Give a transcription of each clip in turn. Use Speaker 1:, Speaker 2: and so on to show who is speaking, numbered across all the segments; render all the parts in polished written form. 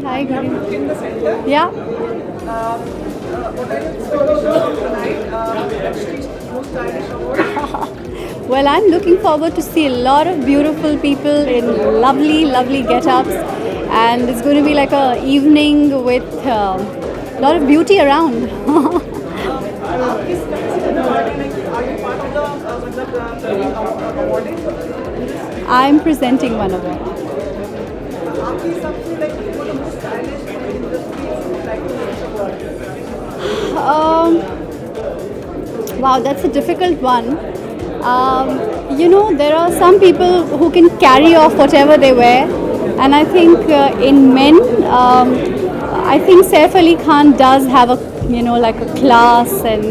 Speaker 1: Hi, good evening.
Speaker 2: In the center.
Speaker 1: Yeah.
Speaker 2: What are your expectations tonight? She's most stylish award.
Speaker 1: Well, I'm looking forward to see a lot of beautiful people in lovely, lovely get-ups, and it's going to be like a evening with a lot of beauty around.
Speaker 2: आप किस तरह से are you part of the मतलब awarding?
Speaker 1: I'm presenting one award.
Speaker 2: आपके हिसाब से like who are the most stylish in the streets like this award?
Speaker 1: Wow, that's a difficult one. There are some people who can carry off whatever they wear, and I think in men, I think Saif Ali Khan does have like a class, and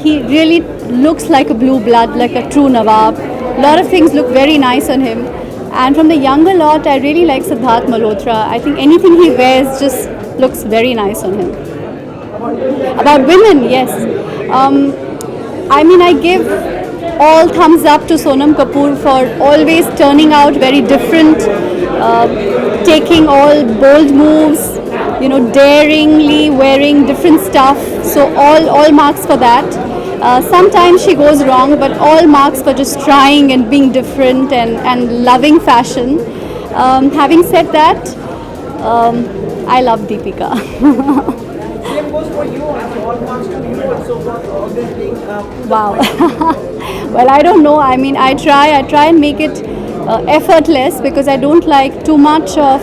Speaker 1: he really looks like a blue blood, like a true Nawab. A lot of things look very nice on him. And from the younger lot, I really like Siddharth Malhotra. I think anything he wears just looks very nice on him. About women, yes. I give all thumbs up to Sonam Kapoor for always turning out very different, taking all bold moves, daringly wearing different stuff. So all marks for that. Sometimes she goes wrong, but all marks for just trying and being different and loving fashion. Having said that, I love Deepika.
Speaker 2: Same goes for you also. All marks to you also for always being.
Speaker 1: Wow. Well, I don't know. I try and make it effortless, because I don't like too much of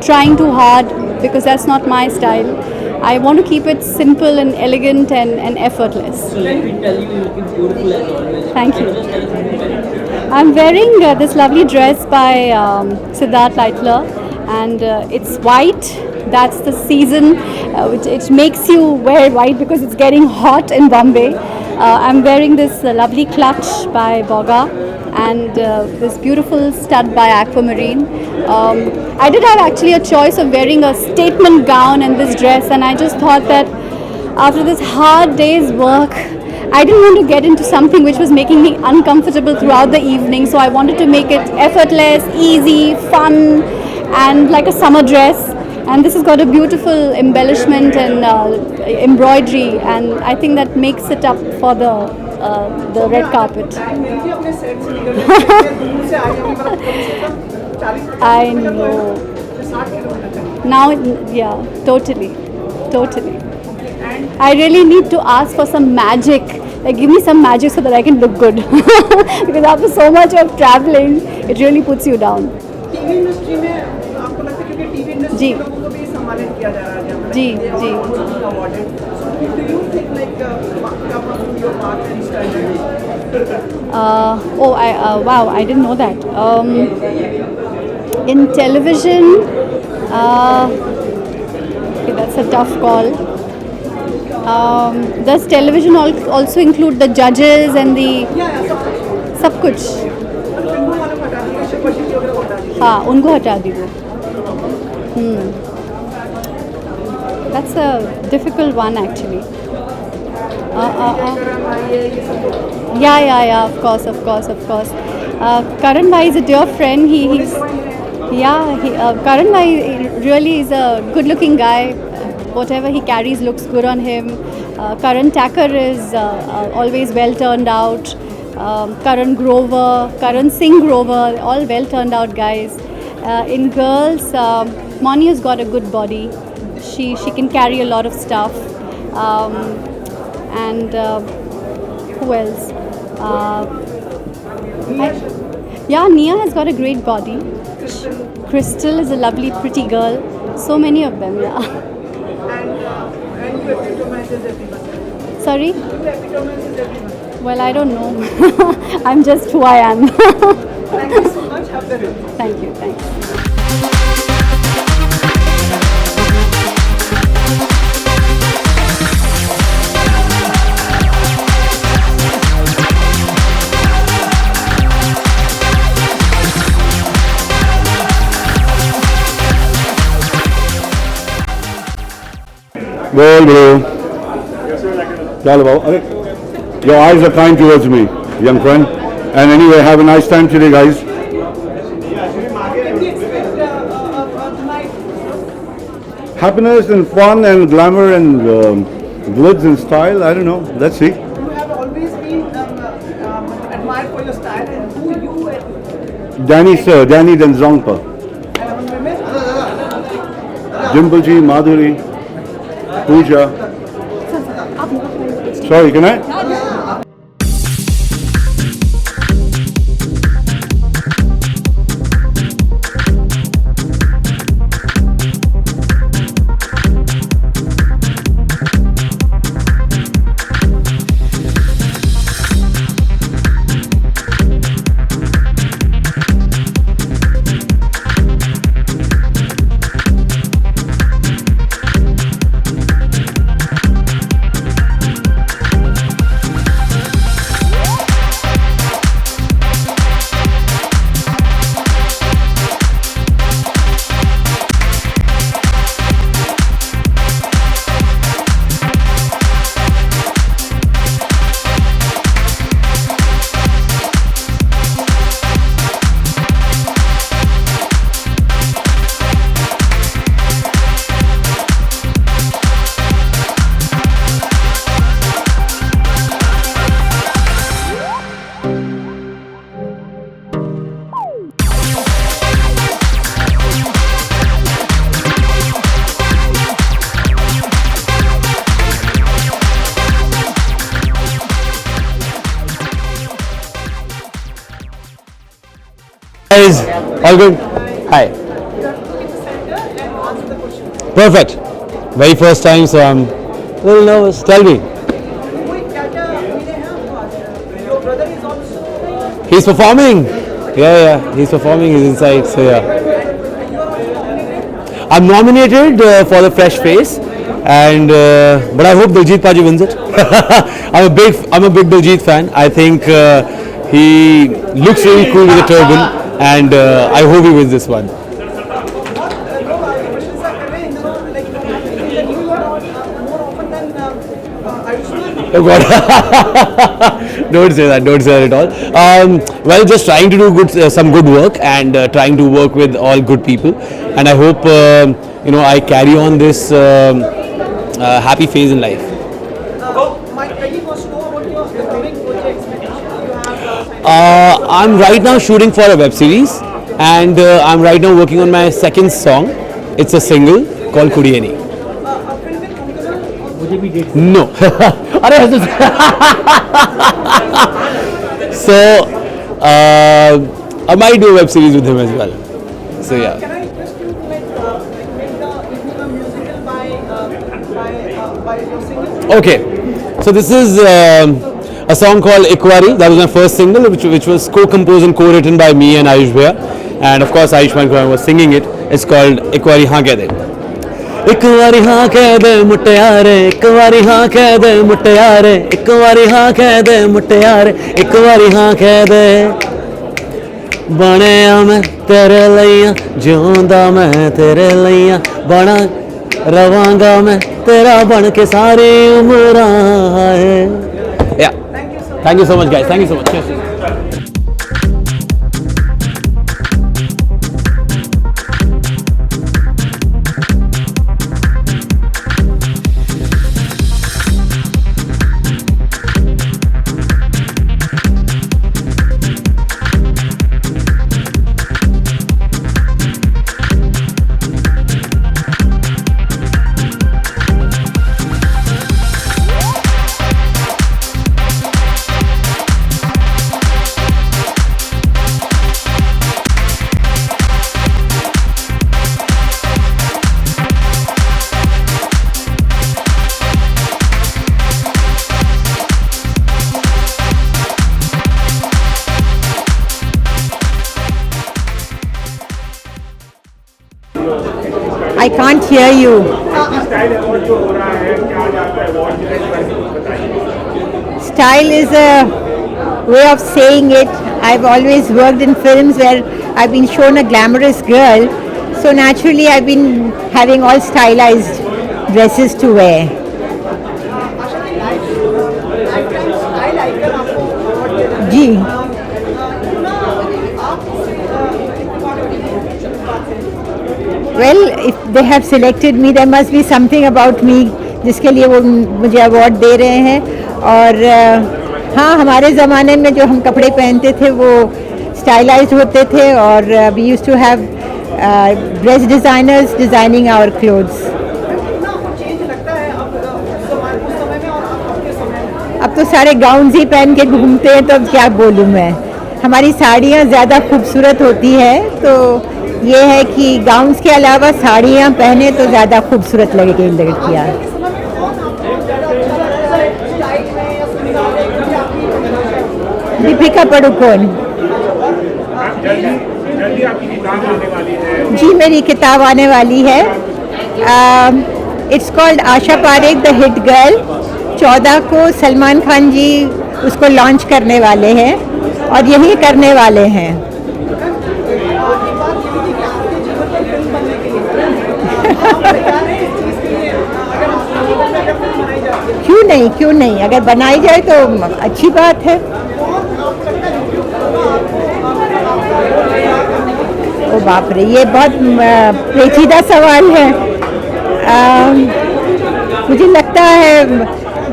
Speaker 1: trying too hard, because that's not my style. I want to keep it simple and elegant and effortless.
Speaker 3: So let me tell you, you're looking beautiful as always.
Speaker 1: Thank you.
Speaker 3: Just tell us something better.
Speaker 1: I'm wearing this lovely dress by Siddharth Leitler, and it's white. That's the season which it makes you wear white, because it's getting hot in Bombay. I'm wearing this lovely clutch by Boga, and this beautiful stud by Aquamarine. I did have actually a choice of wearing a statement gown and this dress, and I just thought that after this hard day's work, I didn't want to get into something which was making me uncomfortable throughout the evening, so I wanted to make it effortless, easy, fun, and like a summer dress. And this has got a beautiful embellishment and embroidery, and I think that makes it up for the red carpet.
Speaker 2: Time मिलती है अपने set से निकलने दूर से आगे भी मतलब कम से कम 40
Speaker 1: I know.
Speaker 2: 60 किलोमीटर तक.
Speaker 1: Now, yeah, totally.
Speaker 2: And
Speaker 1: I really need to ask for some magic. Like, give me some magic so that I can look good. Because after so much of traveling, it really puts you down.
Speaker 2: TV industry में आपको लगता है क्योंकि TV industry
Speaker 1: जी.
Speaker 2: के लोगों को भी सम्मानित किया जा रहा है जहाँ
Speaker 1: जी, जी.
Speaker 2: Awarded so do you think like come up your mark and style
Speaker 1: Wow, I didn't know that. In television, okay, that's a tough call. Does television also include the judges and the सब कुछ?
Speaker 2: फिल्मों वाले को हटा दिया शिव जी वगैरह को हटा दिया
Speaker 1: हाँ, उनको हटा दीजिए. That's a difficult one actually. Yeah. Of course. Karan Bhai is a dear friend. Karan Bhai really is a good-looking guy. Whatever he carries looks good on him. Karan Thakur is always well turned out. Karan Grover, Karan Singh Grover, all well turned out guys. In girls, Moni has got a good body. She can carry a lot of stuff. And who else? Nia has got a great body. Crystal is a lovely, pretty girl. So many of them, yeah.
Speaker 2: and you epitomizes everyone.
Speaker 1: Sorry?
Speaker 2: You epitomizes everyone.
Speaker 1: Well, I don't know. I'm just who I am.
Speaker 2: Thank you so much. Have the day.
Speaker 1: Thank you. Thanks.
Speaker 4: Well, bro. Chalo, Babu. Your eyes are kind towards me, young friend. And anyway, have a nice time today, guys.
Speaker 2: Can we expect tonight
Speaker 4: happiness and fun and glamour and glitz and style. I don't know. Let's see.
Speaker 2: You have always been admired for your style and who you and
Speaker 4: Danny sir, Danny Denzongpa,
Speaker 2: among women.
Speaker 4: Dimple Ji, Madhuri, Pooja. Sorry, can I?
Speaker 5: Guys, all good? Hi. Perfect. Very first time, so I'm a little nervous. Tell me.
Speaker 2: Your brother is also
Speaker 5: He's performing. Yeah. He's performing. He's inside. So yeah. I'm nominated for the Fresh Face, and but I hope Diljit Paji wins it. I'm a big Diljit fan. I think he looks really cool with a turban. And I hope he wins this one. Oh God! Don't say that at all. Well, just trying to do some good work and trying to work with all good people. And I hope I carry on this happy phase in life.
Speaker 2: my colleague wants to know about your upcoming projects.
Speaker 5: I'm right now shooting for a web series, and I'm right now working on my second song. It's a single called Kudiyeni. No. So I might do a web series with him as well. So yeah.
Speaker 2: Can I request you to make the musical by your single?
Speaker 5: Okay. So this is a song called Ikwari. That was my first single, which was co-composed and co-written by me and Ayush Bhaiya. And of course Ayushman Khurrana was singing it. It's called Ikwari Haan Keh De. Ikwari haan keh de mutyaare, ikwari haan keh de mutyaare, ikwari haan keh de mutyaare, ikwari haan keh de. Banaya main tere laiya, jiunda main tere laiya, bana ravanga main tera ban ke sari umran. Yeah. Thank you so much, guys. Thank you so much. Cheers.
Speaker 6: I can't hear you. Style is a way of saying it. I've always worked in films where I've been shown a glamorous girl. So naturally I've been having all stylized dresses to wear. Ji Well, if they have selected me, there must be something about me जिसके लिए वो मुझे award दे रहे हैं. और हाँ, हमारे ज़माने में जो हम कपड़े पहनते थे वो स्टाइलाइज्ड होते थे और we used to have dress designers designing our clothes.
Speaker 2: कितना चेंज लगता है अब उस समय में और अब के समय में?
Speaker 6: अब तो सारे गाउन्स ही पहन के घूमते हैं, तो अब क्या बोलूँ मैं. हमारी साड़ियाँ ज़्यादा खूबसूरत होती है, तो ये है कि गाउन्स के अलावा साड़ियाँ पहने तो ज़्यादा खूबसूरत लगेगी लड़कियाँ.
Speaker 2: इस समय में कौन आपको ज़्यादा अच्छा लगता है स्टाइल में या सुविधा में या आपकी?
Speaker 6: दीपिका पादुकोण. जी, मेरी किताब आने वाली है. It's called Asha Parekh the hit girl. 14 को सलमान खान जी उसको लॉन्च करने वाले हैं और यही करने वाले हैं. क्यों नहीं, अगर बनाई जाए तो अच्छी बात है. ओ बाप रे, ये बहुत पेचीदा सवाल है. मुझे लगता है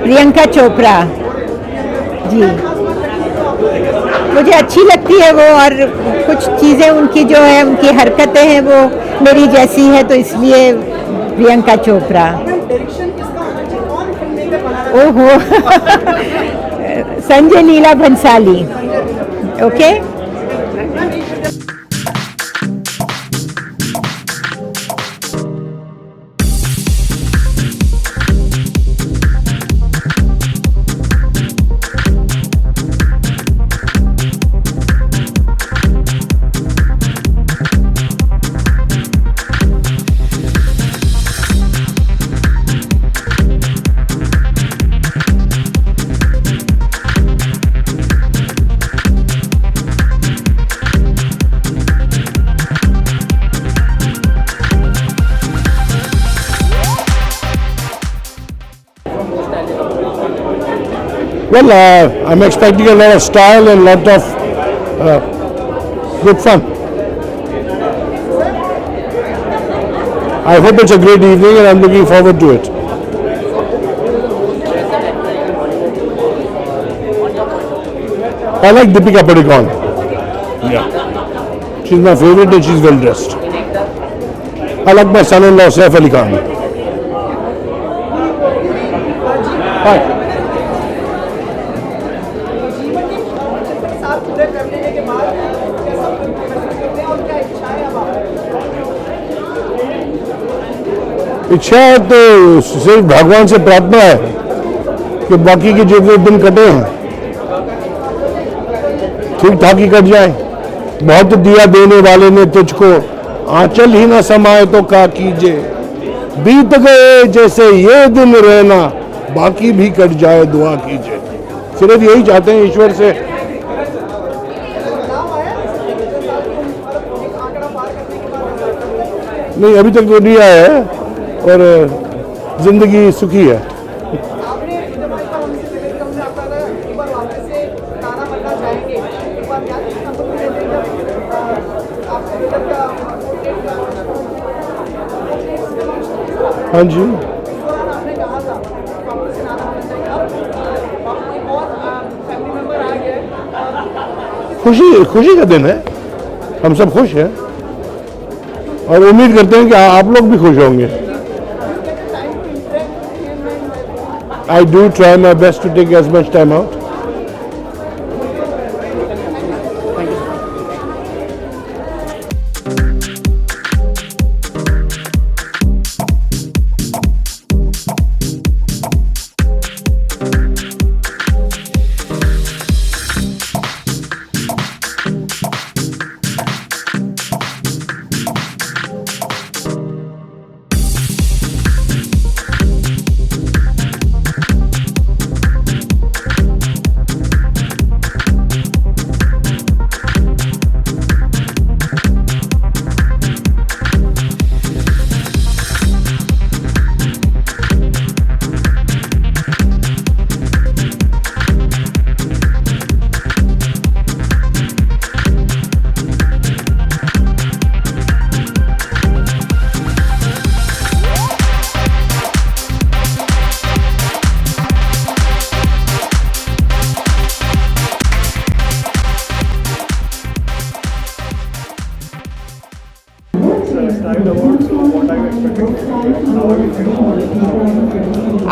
Speaker 6: प्रियंका चोपड़ा जी. मुझे अच्छी लगती है वो, और कुछ चीज़ें उनकी जो है, उनकी हरकतें हैं वो मेरी जैसी है, तो इसलिए प्रियंका चोपड़ा.
Speaker 2: डायरेक्शन किसका होना चाहिए? कौन फिल्म मेकर बनाना?
Speaker 6: ओहो Sanjay Leela Bhansali. Okay.
Speaker 7: Well, I'm expecting a lot of style and lot of good fun. I hope it's a great evening and I'm looking forward to it. I like Deepika Padukone. Yeah. She's my favorite and she's well dressed. I like my son-in-law, Saif Ali Khan. Hi.
Speaker 2: जीवन के साथ पूरे family के बाद कैसा film करते हैं और क्या इच्छा है अब आपकी?
Speaker 7: इच्छा है तो सिर्फ भगवान से प्रार्थना है कि बाकी के जितने दिन कटे हैं ठीक ठाक ही कट जाए. बहुत दिया देने वाले ने तुझको, आंचल ही ना समाए तो क्या कीजिए. बीत गए जैसे ये दिन रहना, बाकी भी कट जाए दुआ कीजिए. सिर्फ यही चाहते हैं ईश्वर से. नहीं, अभी तक तो नहीं आया है और जिंदगी सुखी है.
Speaker 2: आपने जब एक बार हमसे जिक्र किया, हमने आपका एक बार वापस से गाना बनना चाहेंगे. एक बार याद है हम लोग जब आपसे विलन का पोर्ट्रेट का
Speaker 7: हाँ जी.
Speaker 2: इस दौरान आपने कहा था वापस से गाना बनना चाहिए. अब कोई और फैमिली मेंबर आ गया है.
Speaker 7: खुशी का दिन है. हम सब खुश हैं और उम्मीद करते हैं कि आप लोग भी खुश होंगे. I do try my best to take as much time out.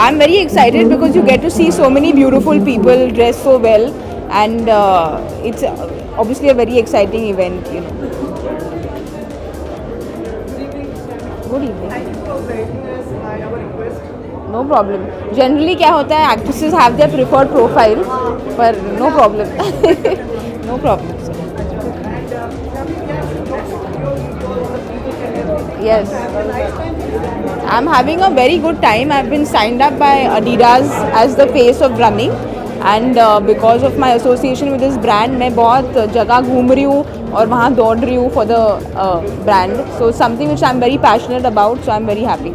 Speaker 8: I'm very excited because you get to see so many beautiful people dressed so well, and it's obviously a very exciting event, you know. Good evening.
Speaker 2: Thank you for gracing us our request.
Speaker 8: No problem. Generally क्या होता है, actresses have their preferred profile, पर no problem. No problem. Yes. I'm having a very good time. I've been signed up by Adidas as the face of running, and because of my association with this brand, मैं बहुत जगह घूम रही हूँ और वहाँ दौड़ रही हूँ for the brand. So something which I'm very passionate about. So I'm very happy.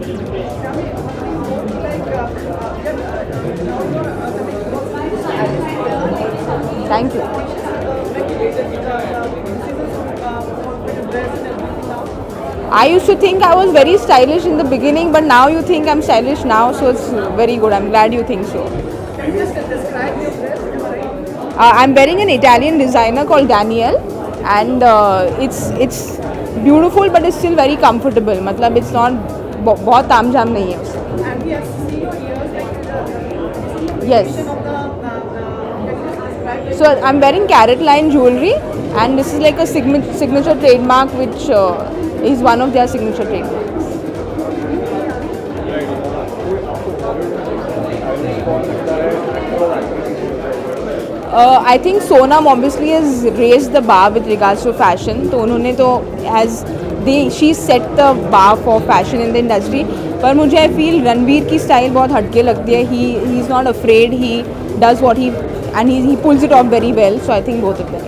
Speaker 8: Thank you. I used to think I was very stylish in the beginning, but now you think I'm stylish now, so it's very good. I'm glad you think so.
Speaker 2: Can you just describe your dress?
Speaker 8: I'm wearing an Italian designer called Daniel, and it's beautiful, but it's still very comfortable. मतलब it's not बहुत तामझाम नहीं है उससे.
Speaker 2: And we have seen your ears like
Speaker 8: Yes.
Speaker 2: of the. Can you just describe it?
Speaker 8: So I'm wearing Carrot Line jewelry, and this is like a signature trademark, which is one of their signature trademarks. I think Sonam obviously has raised the bar with regards to fashion. तो उन्होंने तो she set the bar for fashion in the industry. पर मुझे I feel Ranveer की style बहुत हटके लगती है. He is not afraid. He does what he pulls it off very well. So I think both of them.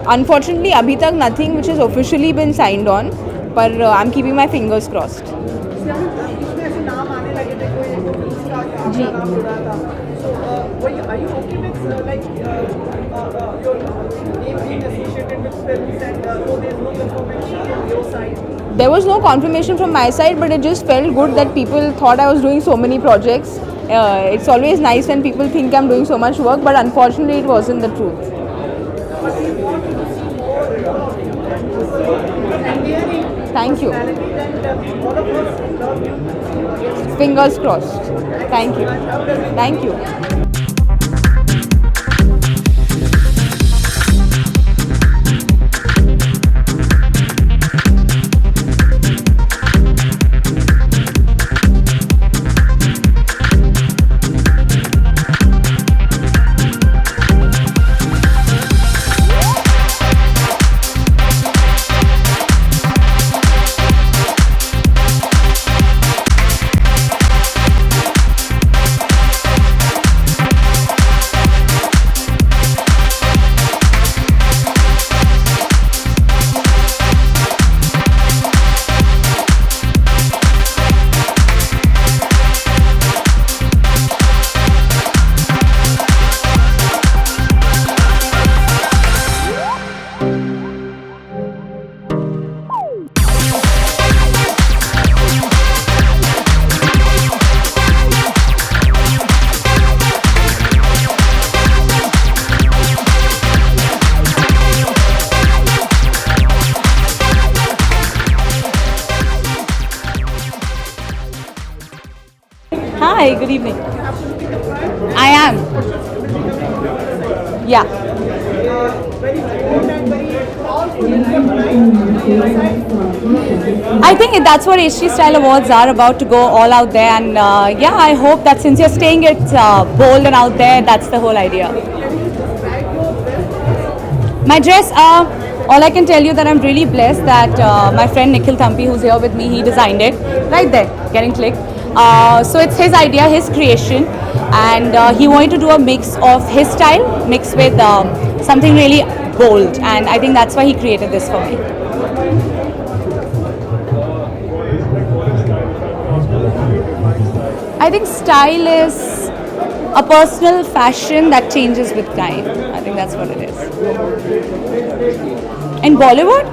Speaker 8: Unfortunately, अभी तक nothing which has officially been signed on. पर I'm keeping my fingers crossed.
Speaker 2: इसमें ऐसे नाम आने लगे थे कोई एक फिल्म का आपका नाम जुड़ा था. So are you okay with like your name being associated with films and so there's no confirmation from your side?
Speaker 8: There was no confirmation from my side, but it just felt good that people thought I was doing so many projects. It's always nice when people think I'm doing so much work, but unfortunately it wasn't the truth.
Speaker 2: But we want to see more endearing
Speaker 8: Thank you.
Speaker 2: personalities and all of us love you.
Speaker 8: Fingers crossed. Thank you. Thank you. Hi, good evening. I am. Yeah.
Speaker 2: Very bold and very powerful in their mind.
Speaker 1: I think that's what HT Style Awards are about, to go all out there, and yeah, I hope that since you're staying it bold and out there, that's the whole idea. My dress, all I can tell you that I'm really blessed that my friend Nikhil Thampi, who's here with me, he designed it. Right there, getting clicked. So it's his idea, his creation, and he wanted to do a mix of his style mixed with something really bold, and I think that's why he created this for me. I think style is a personal fashion that changes with time. I think that's what it is. In Bollywood,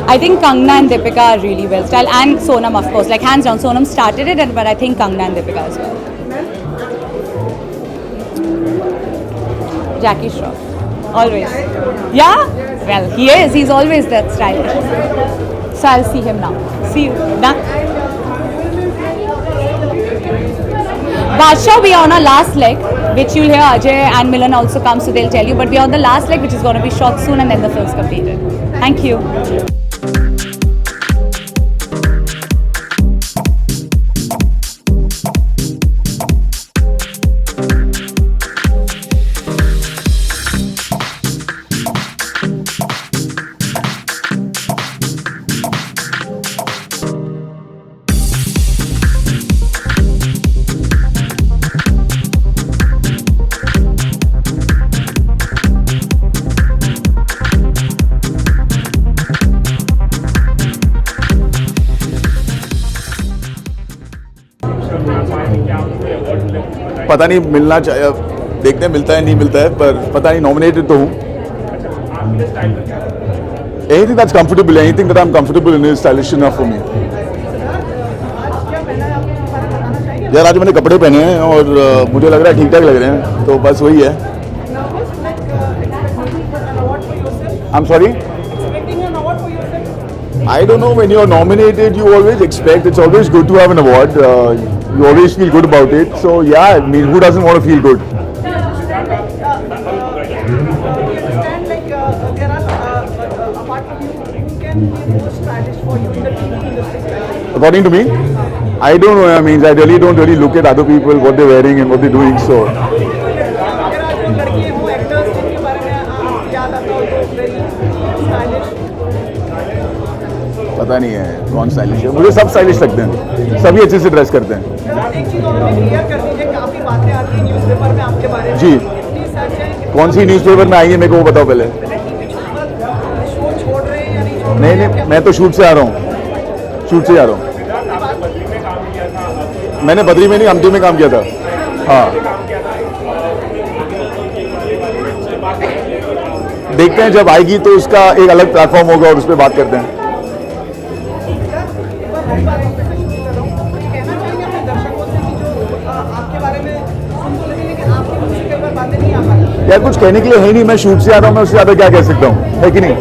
Speaker 1: I think Kangna and Deepika are really well styled, and Sonam, of course. Like hands down, Sonam started it, but I think Kangna and Deepika as well. Jackie Shroff, always. Yeah, Well, he is. He's always that stylish. So I'll see him now. See you. Done. Badshah, we are on our last leg, which you'll hear Ajay and Milan also come, so they'll tell you. But we are on the last leg, which is going to be shot soon, and then the film's completed. Thank you.
Speaker 9: पता नहीं मिलना चाहिए, देखते हैं मिलता है नहीं मिलता है, पर पता नहीं नॉमिनेटेड तो हूँ. Anything that's comfortable, anything that I'm comfortable in is stylish enough for me. यार आज मैंने कपड़े पहने हैं और मुझे लग रहा है ठीक ठाक लग रहे हैं, तो बस वही है. I'm sorry? I don't know, when you're nominated you always expect, it's always good to have an award, you always feel good about it, so yeah, I mean, who doesn't want to feel good? According to me, I don't know, I mean, I really don't really look at other people, what they're wearing and what they're doing, so. पता नहीं है कौन stylish है, मुझे सब stylish लगते हैं, सभी अच्छे से ड्रेस करते हैं.
Speaker 2: एक चीज और हमें क्लियर कर दीजिए, काफी बातें आती हैं न्यूज़पेपर में आपके बारे में.
Speaker 9: जी.
Speaker 2: कितनी सच है?
Speaker 9: कौन सी न्यूज़पेपर में आई है मेरे को वो बताओ पहले.
Speaker 2: शो छोड़ रहे हैं या नहीं छोड़ रहे हैं?
Speaker 9: नहीं, मैं तो शूट से आ रहा हूँ, शूट से आ रहा हूँ. मैंने बद्री में नहीं, अमटी में काम किया था. हाँ, देखते हैं जब आएगी तो उसका एक अलग प्लेटफॉर्म होगा और उस पर बात करते हैं. यार कुछ कहने के लिए है नहीं, मैं शूट से आ रहा हूँ, मैं उससे ज़्यादा क्या कह सकता हूँ, है कि नहीं.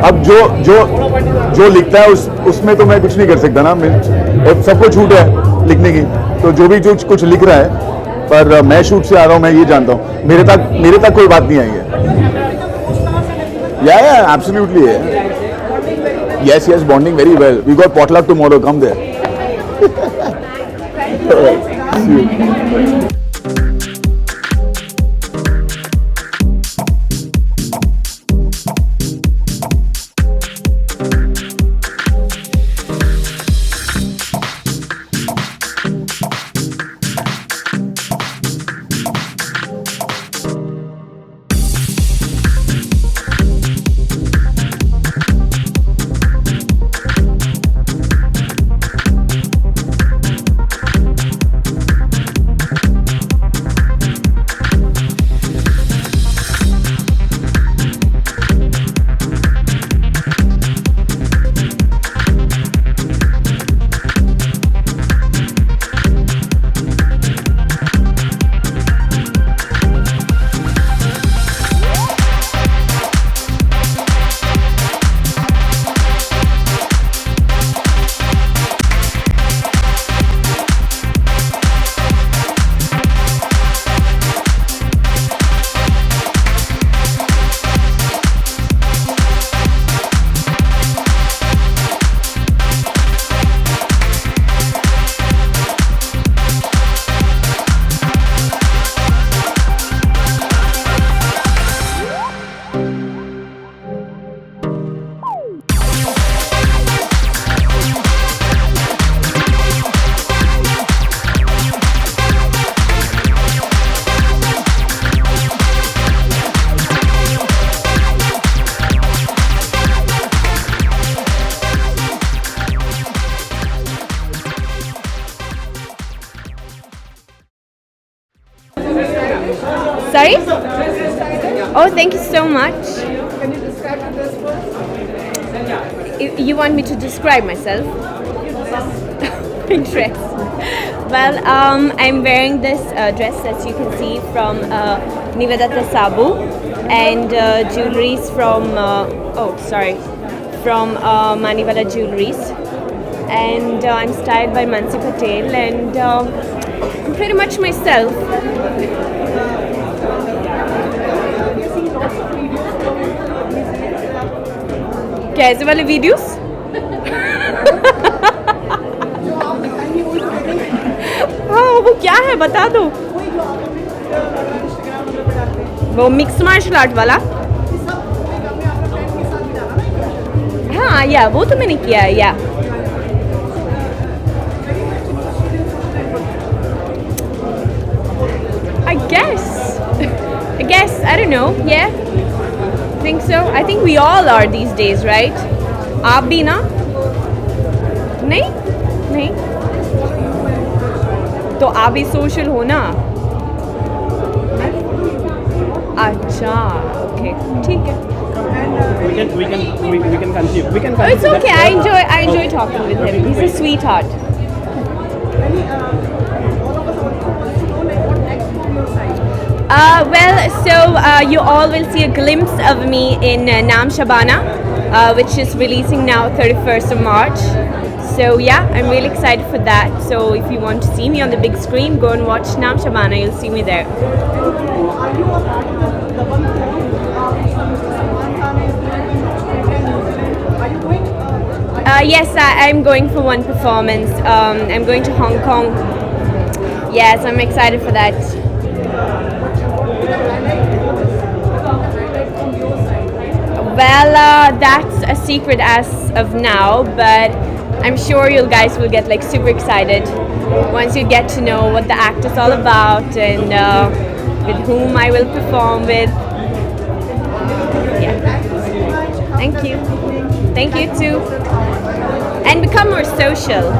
Speaker 9: अब जो लिखता है उसमें तो मैं कुछ नहीं कर सकता ना. सबको छूट है लिखने की, तो जो भी जो कुछ लिख रहा है, पर मैं शूट से आ रहा हूँ, मैं ये जानता हूँ, मेरे तक कोई बात नहीं आई है. या एब्सोल्युटली है. Yes, bonding very well. We got potluck tomorrow. Come there.
Speaker 8: Sorry? Oh, thank you so much.
Speaker 2: Can you describe the dress first?
Speaker 8: You want me to describe myself?
Speaker 10: dress. Well, I'm wearing this dress, as you can see, from Nivedata Sabu, and jewelries from from Maniwala Jewelries, and I'm styled by Mansi Patel, and I'm pretty much myself. कैसे वाले videos? हाँ, वो क्या है बता दो. वो mix martial art वाला. हाँ या वो तो मैंने किया है या. I guess I don't know. Yeah, think so. I think we all are these days, right? आप भी ना? नहीं तो आप भी सोशल हो ना? अच्छा, ओके, ठीक है.
Speaker 3: We can continue.
Speaker 10: Oh, it's okay. I enjoy talking with him. He's a sweetheart. You all will see a glimpse of me in Naam Shabana, which is releasing now 31st of March. So yeah, I'm really excited for that. So if you want to see me on the big screen, go and watch Naam Shabana. You'll see me there.
Speaker 2: Are you a part of the one Salman Khan is doing in Australia and New Zealand? Are you going?
Speaker 10: Yes, I'm going for one performance. I'm going to Hong Kong. Yes, I'm excited for that. Well, that's a secret as of now, but I'm sure you guys will get like super excited once you get to know what the act is all about and with whom I will perform with. Yeah. Thank you. Thank you too. And become more social.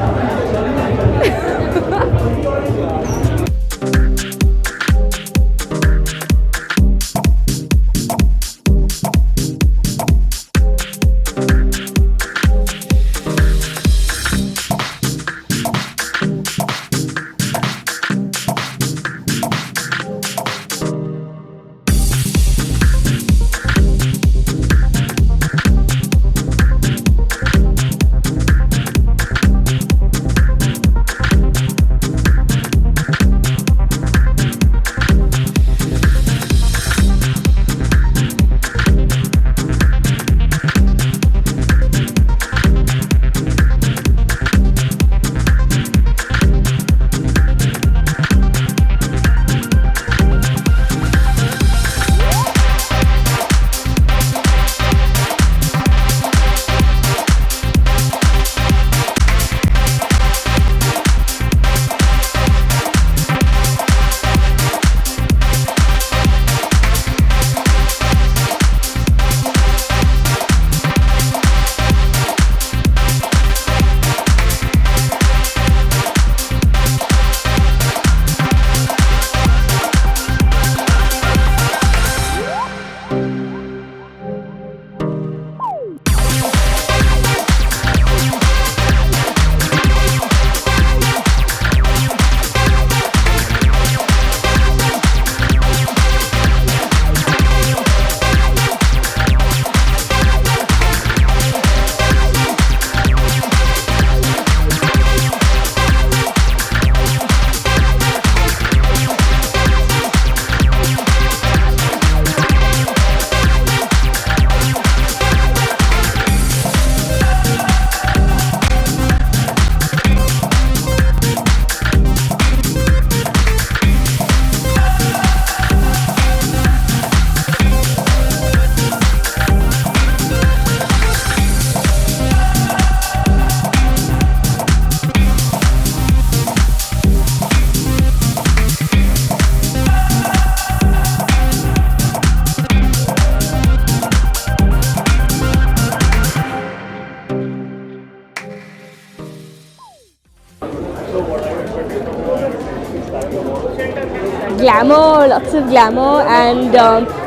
Speaker 8: Glamour, lots of glamour, and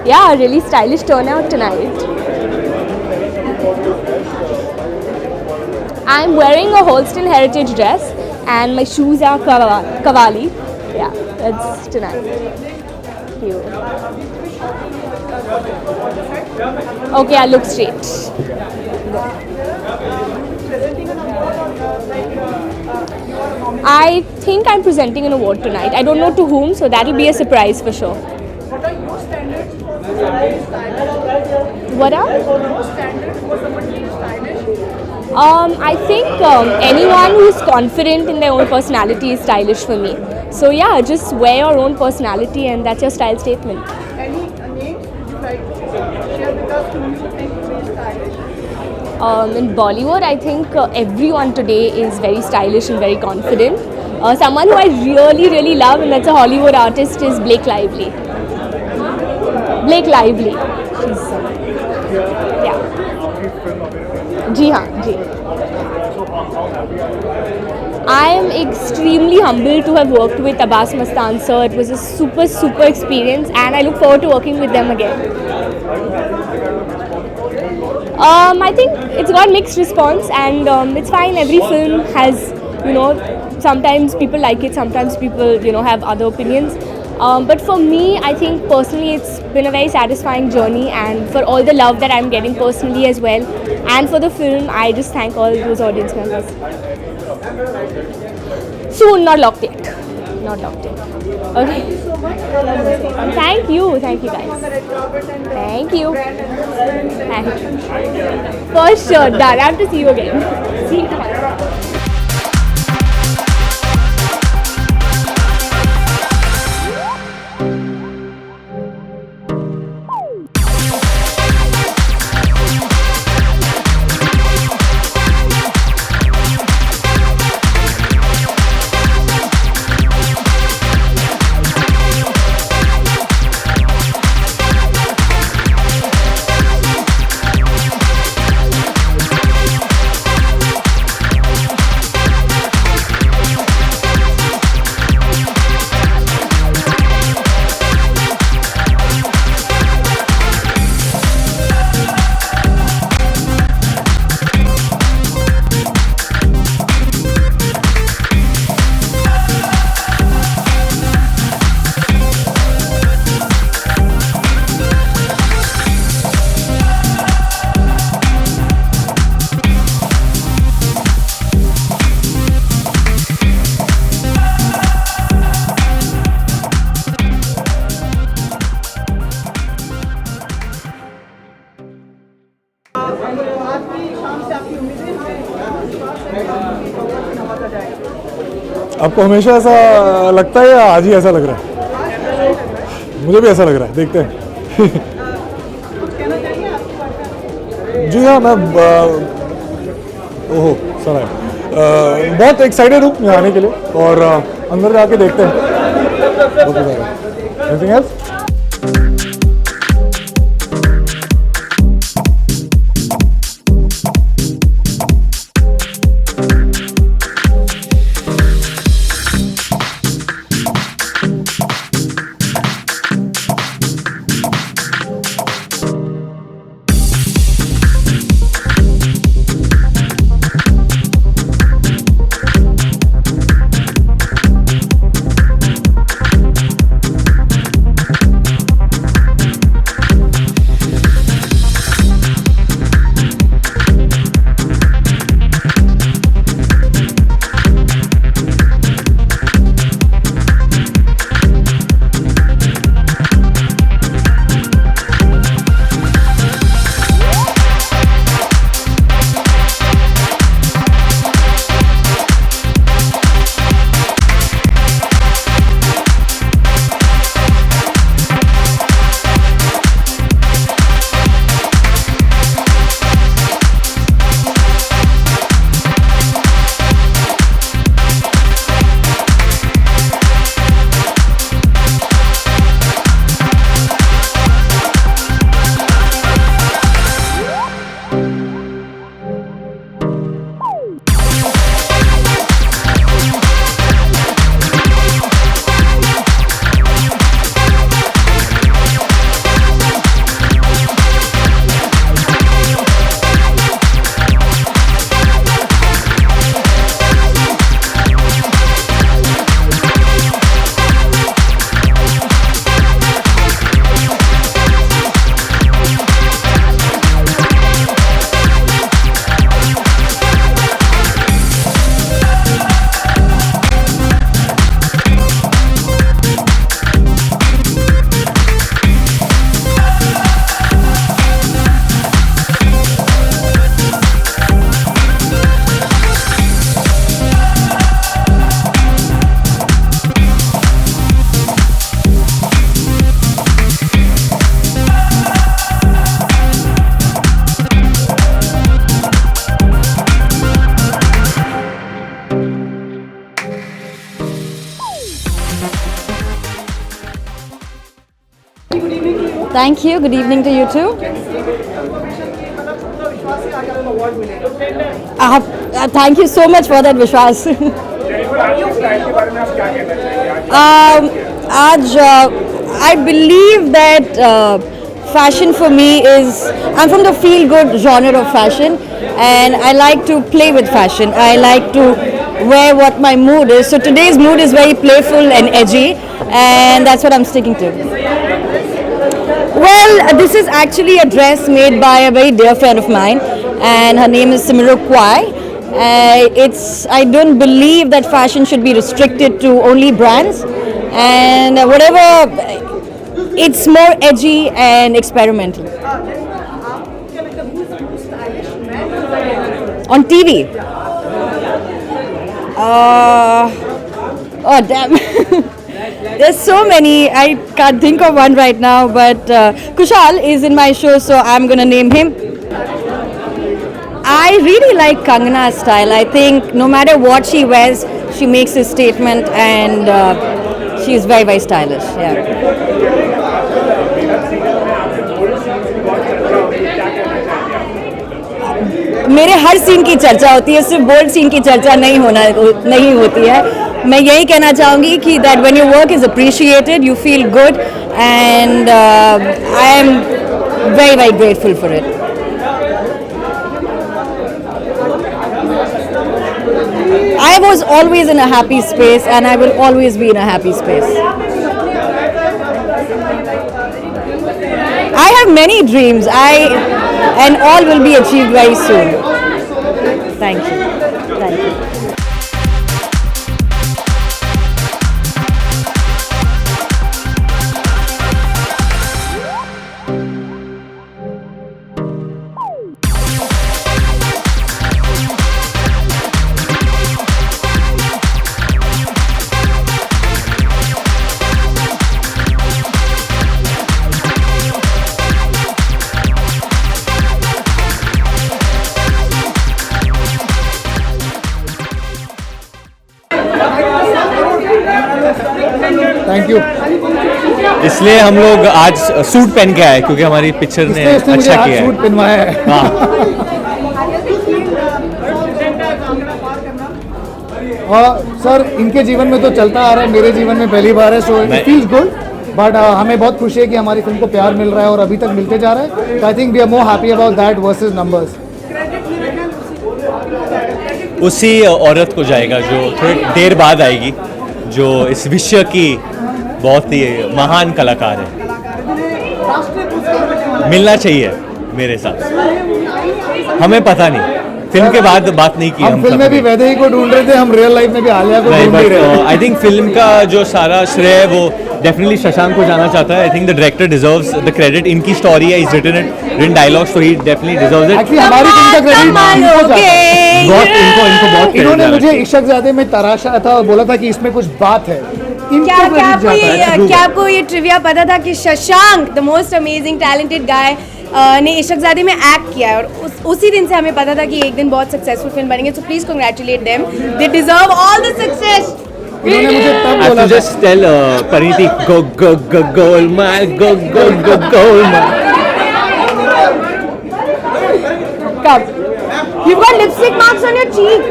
Speaker 8: yeah, a really stylish turnout tonight. I'm wearing a Holstein heritage dress.
Speaker 10: and my shoes are Kavali. Yeah, that's tonight. Thank you. Okay, I'll look straight. I think I'm presenting an award tonight. I don't know to whom, so that'll be a surprise for sure.
Speaker 2: What are your standards for somebody stylish?
Speaker 10: What are?
Speaker 2: Your standards for somebody stylish?
Speaker 10: I think anyone who's confident in their own personality is stylish for me. So yeah, just wear your own personality and that's your style statement.
Speaker 2: Any names would you like to share with us who you think will be stylish?
Speaker 10: In Bollywood, I think everyone today is very stylish and very confident. Someone who I really love, and that's a Hollywood artist, is Blake Lively. Blake Lively. She's, yeah. जी हाँ जी. I am extremely humbled to have worked with Abbas Mastan sir. It was a super experience, and I look forward to working with them again. I think it's got mixed response, and it's fine. Every film has, sometimes people like it, sometimes people, have other opinions. But for me, I think personally it's been a very satisfying journey, and for all the love that I'm getting personally as well, and for the film, I just thank all those audience members. Soon, not locked yet. Not locked yet. Okay. Thank you guys. Thank you. For sure, done. I have to see you again. See you tomorrow.
Speaker 11: आपको हमेशा ऐसा लगता है या आज ही ऐसा लग रहा है? मुझे भी ऐसा लग रहा है, देखते हैं। जी हाँ, मैं ओहो सर बहुत एक्साइटेड हूँ यहाँ आने के लिए, और अंदर जाके देखते हैं। Anything else?
Speaker 1: Thank you. Good evening to you too. Thank you so much for that, Vishwas. I believe that fashion for me is, I'm from the feel-good genre of fashion, and I like to play with fashion. I like to wear what my mood is. So today's mood is very playful and edgy, and that's what I'm sticking to. Well, this is actually a dress made by a very dear friend of mine, and her name is Simiro Kwai. I don't believe that fashion should be restricted to only brands, and it's more edgy and experimental. On TV? Oh damn. There's so many, I can't think of one right now, but Kushal is in my show, so I'm gonna name him. I really like Kangana's style. I think no matter what she wears, she makes a statement, and she's very, very stylish. Yeah. मेरे हर scene की चर्चा होती है, सिर्फ bold scene की चर्चा नहीं होती है. मैं यही कहना चाहूँगी कि that when your work is appreciated, you feel good, and I am very, very grateful for it. I was always in a happy space, and I will always be in a happy space. I have many dreams, and all will be achieved very soon. Thank you. Thank you.
Speaker 11: Thank you.
Speaker 5: इसलिए हम लोग आज suit पहन के आए क्योंकि हमारी picture ने अच्छा किया है.
Speaker 11: सूट पहनवाया है.
Speaker 5: हाँ.
Speaker 11: सर इनके जीवन में तो चलता आ रहा है, मेरे जीवन में पहली बार है, so it feels good. But हमें बहुत खुशी है कि हमारी फिल्म को प्यार मिल रहा है और अभी तक मिलते जा रहा है. I think we are more happy about that versus numbers.
Speaker 5: उसी औरत को जाएगा जो थोड़ी देर बाद आएगी, जो इस विश्व की बहुत ही महान कलाकार है. मिलना चाहिए मेरे हिसाब से. हमें पता नहीं, फिल्म के बाद बात नहीं की.
Speaker 11: हम फिल्म में भी वैदे ही को ढूंढ रहे थे, हम रियल लाइफ में भी आलिया को ढूंढ रहे हैं.
Speaker 5: आई थिंक फिल्म का जो सारा श्रेय है वो डेफिनेटली शशांक को जाना चाहता है. I think the director deserves the credit. इनकी स्टोरी है, is written dialogues, so he definitely deserves it.
Speaker 11: Actually हमारी फिल्म का क्रेडिट इनको जाता है.
Speaker 5: बहुत
Speaker 11: इन्होंने मुझे इश्कज़ादे में तराशा था और बोला था कि इसमें कुछ बात है.
Speaker 8: क्या आपको ये ट्रिविया पता था कि Shashank the most amazing talented guy ने इश्कज़ादे में एक्ट किया है, और उसी दिन से हमें पता था कि एक दिन बहुत सक्सेसफुल फिल्म बनेंगे. So please congratulate them, they deserve all the success.
Speaker 11: इन्होंने मुझे तब बोला था.
Speaker 5: जस्ट टेल परिणीति गो गो गो गोलमाल, गो गो गो गोलमाल.
Speaker 8: कब? You've got lipstick marks on your cheek.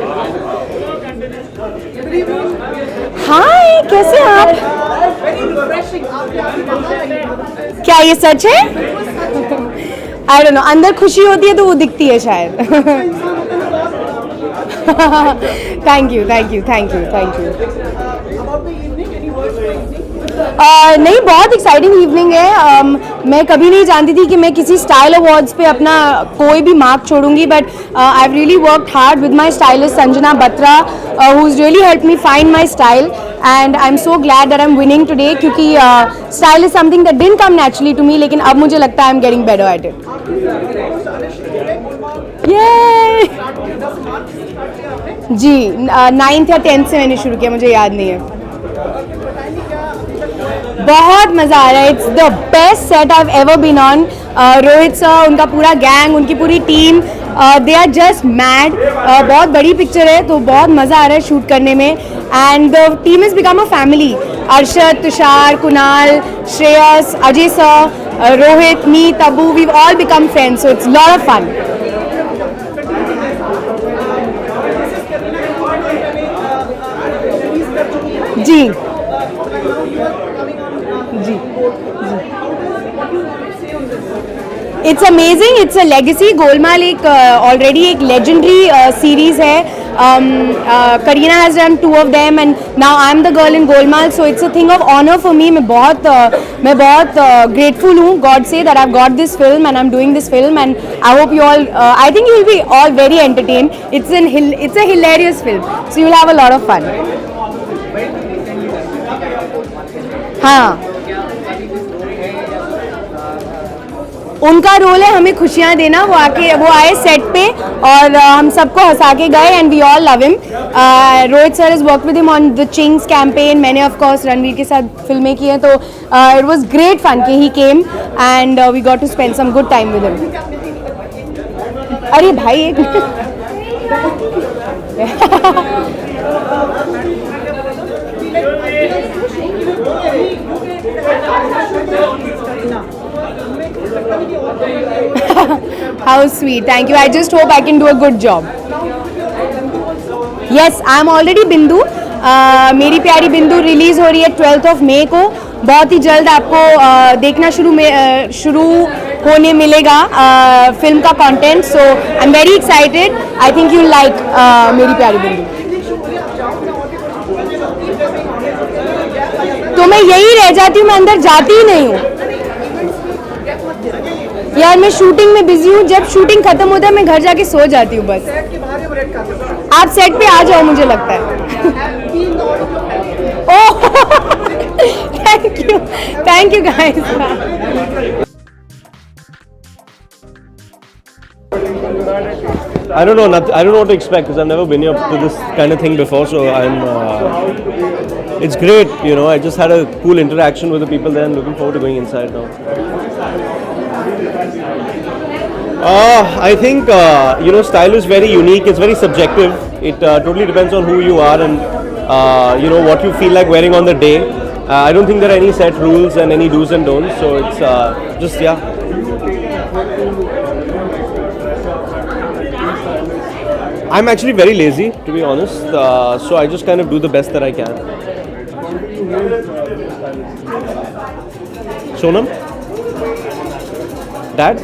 Speaker 8: हाय, कैसे हैं आप? क्या ये सच है? I don't know. अंदर खुशी होती है तो वो दिखती है शायद. Thank you. नहीं, बहुत एक्साइटिंग इवनिंग है. मैं कभी नहीं जानती थी कि मैं किसी स्टाइल अवार्ड्स पे अपना कोई भी मार्क छोड़ूंगी, but I have really worked hard with my stylist Sanjana Batra, who is really help me find my style, and I am so glad that I am winning today, क्योंकि style is something that didn't come naturally to me, लेकिन अब मुझे लगता है I am getting better at it. ये जी 9th या 10th से मैंने शुरू किया, मुझे याद नहीं है. बहुत मज़ा आ रहा है. It's the best set I have ever been on. Rohit sir, उनका पूरा गैंग, उनकी पूरी team, they are just mad. बहुत बड़ी पिक्चर है तो बहुत मज़ा आ रहा है शूट करने में, and the team is become a family. Arshad, Tushar, Kunal, Shreyas, Ajay sir,
Speaker 1: Rohit, me, Tabu, we've all become friends, so it's a lot of fun. जी जी It's amazing. It's a legacy. Golmaal एक already एक legendary series है. Kareena has done 2 of them and now I'm the girl in Golmaal. So it's a thing of honor for me. मैं बहुत grateful हूँ God से that I've got this film and I'm doing this film and I hope you all. I think you will be all very entertained. It's a hilarious film. So you will have a lot of fun. हाँ. उनका role है हमें खुशियाँ देना. वो आए set पे और हम सबको हंसा के गए and we all love him. Rohit sir is work with him on the Ching's campaign. मैंने ऑफ कोर्स रणवीर के साथ फिल्में की हैं तो इट वाज ग्रेट फन कि he came and we got to spend some good time with him. अरे भाई एक How sweet. Thank you. I just hope I can do a good job. Yes, I am already Bindu. मेरी प्यारी बिंदु release हो रही है 12th of May को. बहुत ही जल्द आपको देखना शुरू होने मिलेगा फिल्म का content. So I am very excited. I think you like मेरी प्यारी बिंदु. तो मैं यही रह जाती हूँ. मैं अंदर जाती ही नहीं हूँ यार. मैं शूटिंग में बिजी हूँ. जब शूटिंग खत्म होता है मैं घर जाके सो जाती हूँ बस. आप सेट पे आ जाओ मुझे लगता है. Oh thank you guys.
Speaker 3: I don't know. I don't know what to expect because I've never been here to this kind of thing before. So it's great. You know, I just had a cool interaction with the people there, and looking forward to going inside now. I think style is very unique. It's very subjective. It totally depends on who you are and what you feel like wearing on the day. I don't think there are any set rules and any do's and don'ts. So it's just yeah. I'm actually very lazy, to be honest. So I just kind of do the best that I can. Sonam? Dad?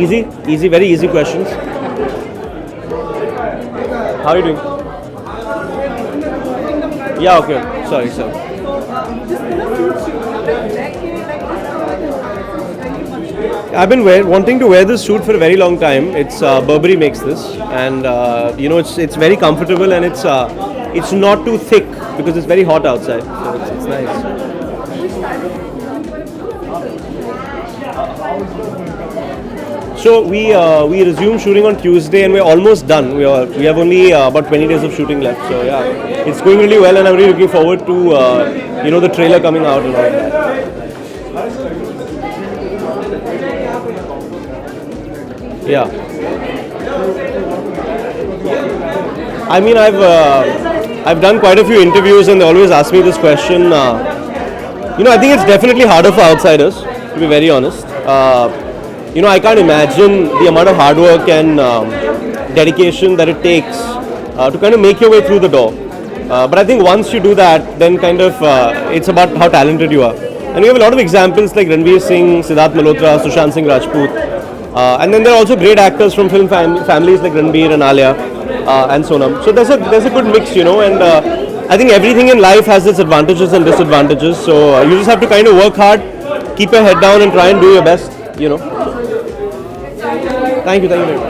Speaker 3: Easy, very easy questions. How are you doing? Yeah, okay. Sorry. I've been wanting to wear this suit for a very long time. It's Burberry makes this, and it's very comfortable and it's not too thick because it's very hot outside. So it's nice. So we resume shooting on Tuesday and we're almost done. We have only about 20 days of shooting left. So yeah, it's going really well and I'm really looking forward to the trailer coming out and all that. Yeah. I mean, I've done quite a few interviews and they always ask me this question. I think it's definitely harder for outsiders, to be very honest. I can't imagine the amount of hard work and dedication that it takes to kind of make your way through the door. But I think once you do that, then kind of it's about how talented you are. And we have a lot of examples like Ranveer Singh, Siddharth Malhotra, Sushant Singh Rajput. And then there are also great actors from film families like Ranbir and Alia and Sonam. So there's a good mix, and I think everything in life has its advantages and disadvantages. So you just have to kind of work hard, keep your head down and try and do your best, Thank you very much.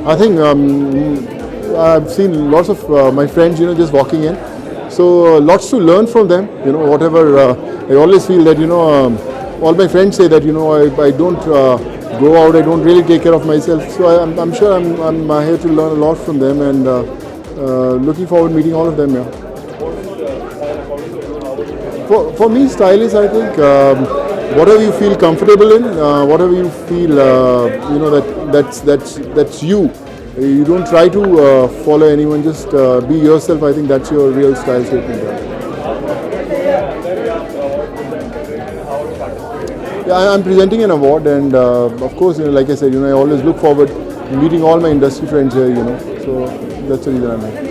Speaker 12: I think I've seen lots of my friends, just walking in. So lots to learn from them. Whatever I always feel that all my friends say that I don't go out. I don't really take care of myself. So I'm sure I'm here to learn a lot from them, and looking forward meeting all of them. Yeah. For me, style is, I think, whatever you feel comfortable in, whatever you feel, that's you. You don't try to follow anyone. Just be yourself. I think that's your real style statement. Yeah, I'm presenting an award, and of course, like I said, I always look forward to meeting all my industry friends here. So that's the reason I'm here.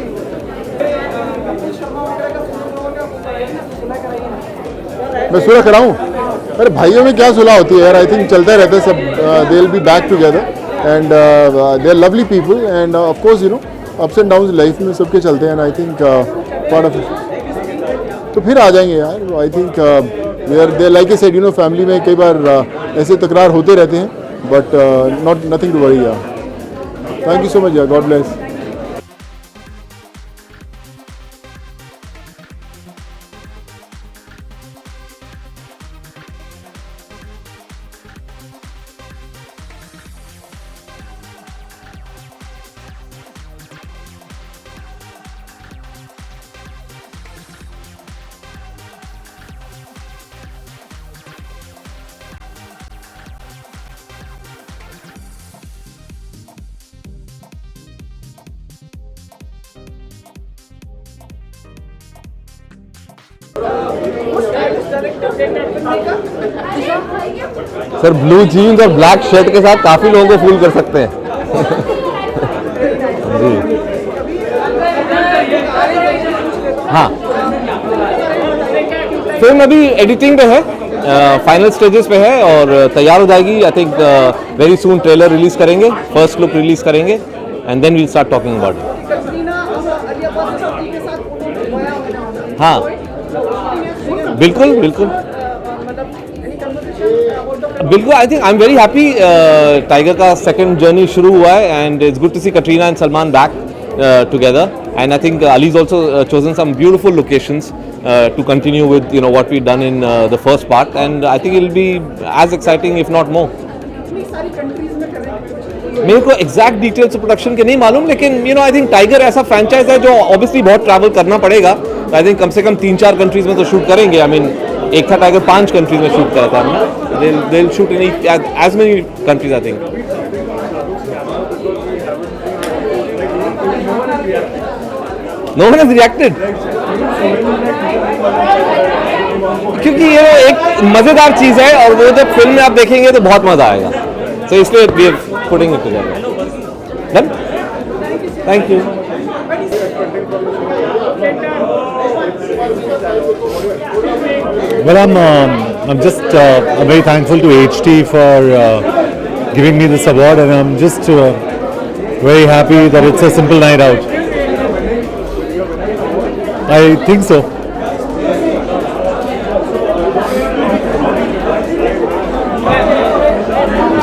Speaker 12: मैं सुलह कराऊं? अरे भाइयों में क्या सुलह होती है यार? I think चलता रहता है सब. They will be back together and they are lovely people and of course ups and downs life में सबके चलते हैं. I think part of it. तो फिर आ जाएंगे यार. I think they like a said family में कई बार ऐसे तकरार होते रहते हैं, बट नथिंग टू वरी. यार थैंक यू सो मच यार. God bless.
Speaker 3: Sir blue jeans और ब्लैक शर्ट के साथ काफी लोगों को फूल कर सकते हैं. जी हाँ, फिल्म अभी एडिटिंग पे है, फाइनल स्टेजेस पे है और तैयार हो जाएगी. I think very soon trailer release करेंगे, फर्स्ट लुक रिलीज करेंगे and then we'll start talking about it. हाँ बिल्कुल बिल्कुल बिल्कुल. I think I am very happy. Tiger का सेकंड जर्नी शुरू हुआ है and it's good to see Katrina and Salman back together. And I think Ali's also chosen some beautiful locations to continue with what we've done in the first part, and I think it'll be as exciting if not more. मेरे को exact details production के नहीं मालूम, लेकिन I think tiger ऐसा franchise है जो obviously बहुत ट्रैवल करना पड़ेगा. आई थिंक कम से कम 3-4 कंट्रीज में तो शूट करेंगे. आई मीन एक था टाइगर 5 कंट्रीज में शूट करा था. They will shoot in as many countries I think. No one has reacted क्योंकि ये एक मजेदार चीज है और वो जब फिल्म में आप देखेंगे तो बहुत मजा आएगा. So इसलिए we are putting it together. Done? Thank you.
Speaker 13: Well, I'm just very thankful to HT for giving me this award, and I'm just very happy that it's a simple night out. I think so.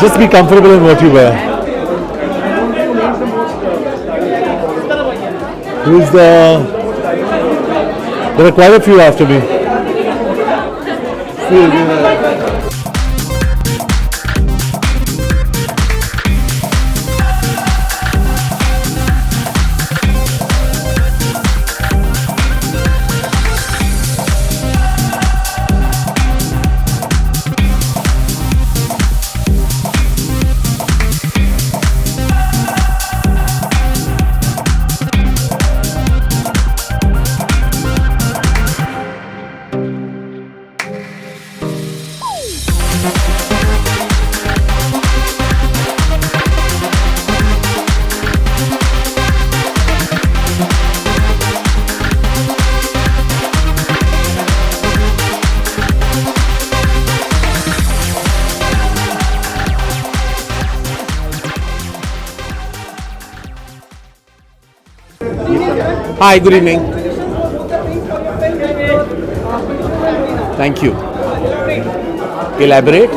Speaker 13: Just be comfortable in what you wear. There are quite a few after me.
Speaker 5: Hi, good evening. Thank you. Elaborate.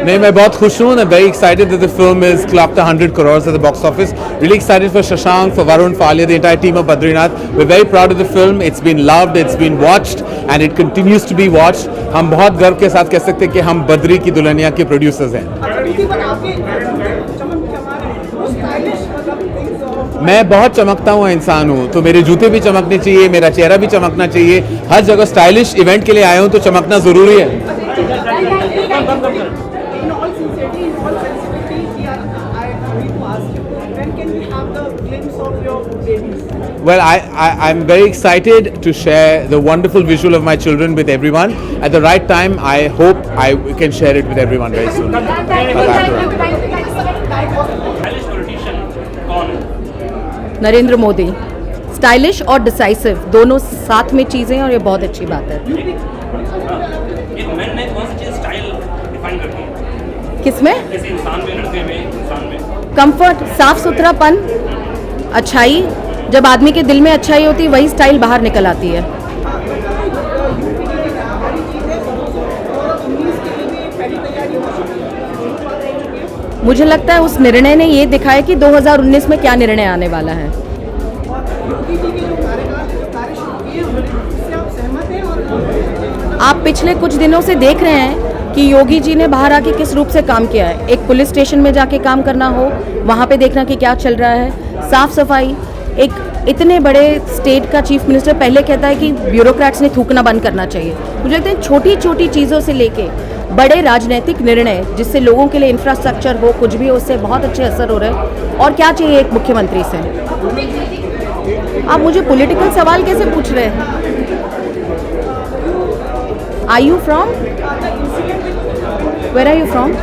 Speaker 5: नहीं, मैं बहुत खुश हूँ. I'm very excited that the film is clocked 100 crores at the box office. Really excited for Shashank, for Varun, for Alia, the entire team of Badrinath. We're very proud of the film. It's been loved, it's been watched, and it continues to be watched. हम बहुत गर्व के साथ कह सकते हैं कि हम बद्री की दुल्हनिया के प्रोड्यूसर्स हैं. मैं बहुत चमकता हुआ इंसान हूँ, तो मेरे जूते भी चमकने चाहिए, मेरा चेहरा भी चमकना चाहिए. हर जगह स्टाइलिश इवेंट के लिए आया हूँ तो चमकना ज़रूरी है. Well, I'm very excited to share the wonderful visual of my children with everyone. At the right time, I hope I can share it with everyone very soon.
Speaker 14: Narendra Modi. Stylish और decisive दोनों साथ में चीज़ें और ये बहुत अच्छी बात है. किसमें? कंफर्ट, साफ सुथरापन, अच्छाई. जब आदमी के दिल में अच्छाई होती है वही स्टाइल बाहर निकल आती है. मुझे लगता है उस निर्णय ने ये दिखाया कि 2019 में क्या निर्णय आने वाला है. आप पिछले कुछ दिनों से देख रहे हैं कि योगी जी ने बाहर आके किस रूप से काम किया है. एक पुलिस स्टेशन में जाके काम करना हो, वहाँ पे देखना कि क्या चल रहा है, साफ सफाई. एक इतने बड़े स्टेट का चीफ मिनिस्टर पहले कहता है कि ब्यूरोक्रेट्स ने थूकना बंद करना चाहिए. मुझे लगता है छोटी छोटी चीज़ों से लेके बड़े राजनीतिक निर्णय जिससे लोगों के लिए इंफ्रास्ट्रक्चर हो, कुछ भी हो, उससे बहुत अच्छे असर हो रहे हैं. और क्या चाहिए एक मुख्यमंत्री से. आप मुझे पॉलिटिकल सवाल कैसे पूछ रहे हैं. Are you from, where are you from?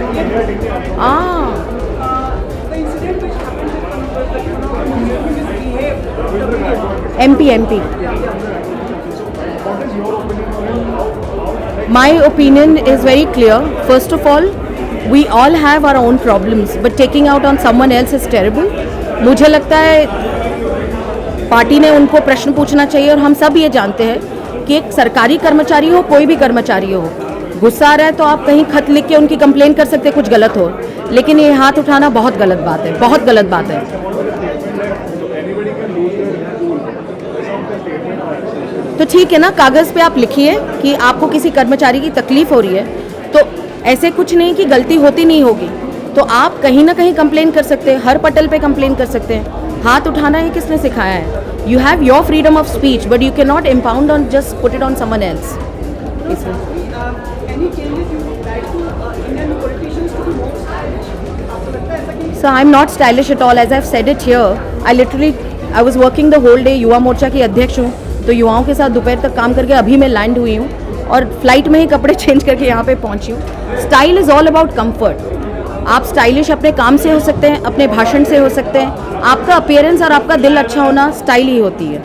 Speaker 14: MP. My opinion is very clear. First of all, we all have our own problems, but taking out on someone else is terrible. मुझे लगता है party ने उनको प्रश्न पूछना चाहिए. और हम सब ये जानते हैं कि एक सरकारी कर्मचारी हो, कोई भी कर्मचारी हो, गुस्सा आ रहा है तो आप कहीं खत लिख के उनकी कंप्लेन कर सकते हैं कुछ गलत हो, लेकिन ये हाथ उठाना बहुत गलत बात है, बहुत गलत बात है. तो ठीक है ना, कागज़ पे आप लिखिए कि आपको किसी कर्मचारी की तकलीफ हो रही है, तो ऐसे कुछ नहीं कि गलती होती नहीं होगी, तो आप कहीं ना कहीं कंप्लेन कर सकते हैं, हर पटल पे कंप्लेन कर सकते हैं. हाथ उठाना ये किसने सिखाया है? You have your freedom of speech, but you can not impound on, just put it on someone else. So I'm not stylish at all, as I've said it here. I was working the whole day. Yuva Morcha की अध्यक्ष हूँ, तो युवाओं के साथ दोपहर तक काम करके अभी मैं लैंड हुई हूँ और फ्लाइट में ही कपड़े चेंज करके यहाँ पे पहुँची हूँ. Style is all about comfort. आप स्टाइलिश अपने काम से हो सकते हैं, अपने भाषण से हो सकते हैं. आपका अपीयरेंस और आपका दिल अच्छा होना स्टाइल ही होती है.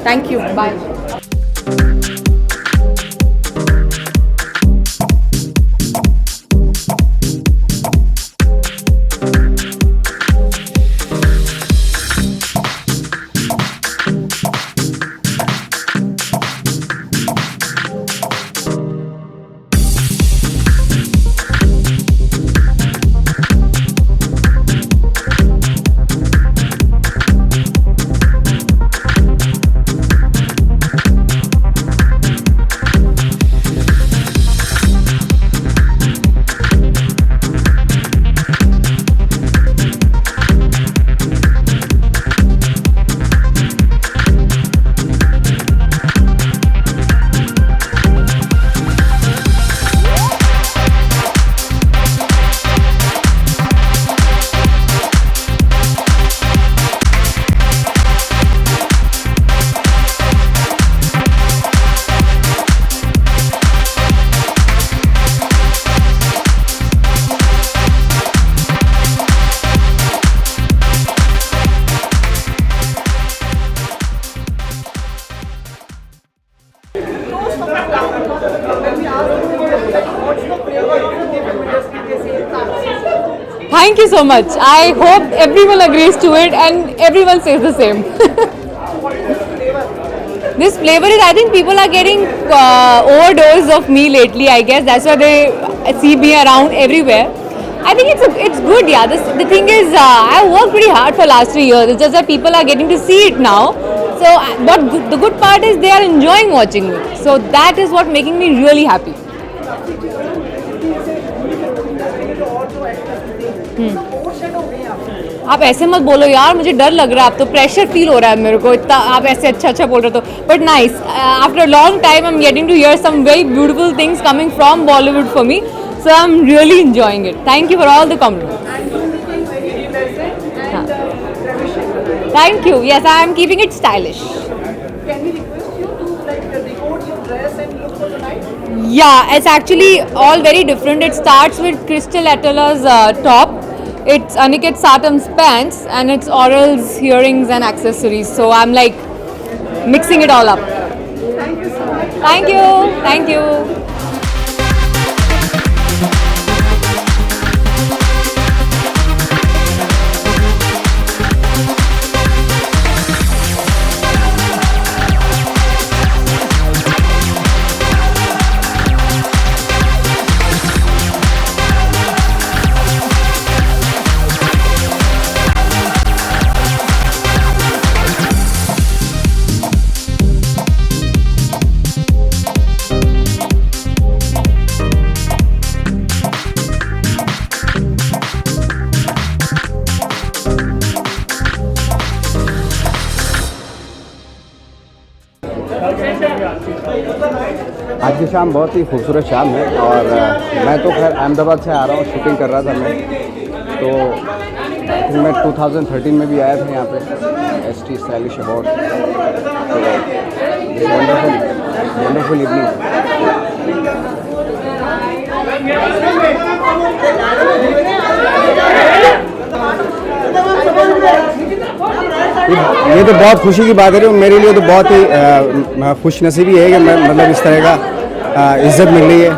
Speaker 14: Thank you, bye.
Speaker 8: Thank you so much. I hope everyone agrees to it and everyone says the same. this flavor is, I think people are getting overdose of me lately, I guess. That's why they see me around everywhere. I think it's good, yeah. The thing is, I worked pretty hard for last 3 years. It's just that people are getting to see it now. So the good part is they are enjoying watching me. So that is what making me really happy. आप ऐसे मत बोलो यार, मुझे डर लग रहा है, अब तो प्रेशर फील हो रहा है मेरे को, इतना आप ऐसे अच्छा बोल रहे हो तो. But nice, after a long time I am getting to hear some very beautiful things coming from Bollywood for me, so I am really enjoying it. Thank you for all the compliments. Thank you. Yes, I am keeping it stylish.
Speaker 2: Can we request you to decode your dress and look for tonight?
Speaker 8: Yeah, it's actually all very different. It starts with Crystal Atala's top. It's Aniket Satam's pants, and it's Oral's earrings and accessories. So I'm like mixing it all up.
Speaker 2: Thank you so much.
Speaker 8: Thank you. Thank you.
Speaker 15: आज की शाम बहुत ही खूबसूरत शाम है और मैं तो खैर अहमदाबाद से आ रहा हूँ, शूटिंग कर रहा था मैं, तो मैं 2013 में भी आया था यहाँ पे ST स्टाइलिश अवार्ड, तो वंडरफुल इवनिंग. ये तो बहुत खुशी की बात है, मेरे लिए तो बहुत ही खुशनसीबी है कि मैं मतलब इस तरह का इज्जत मिल रही है.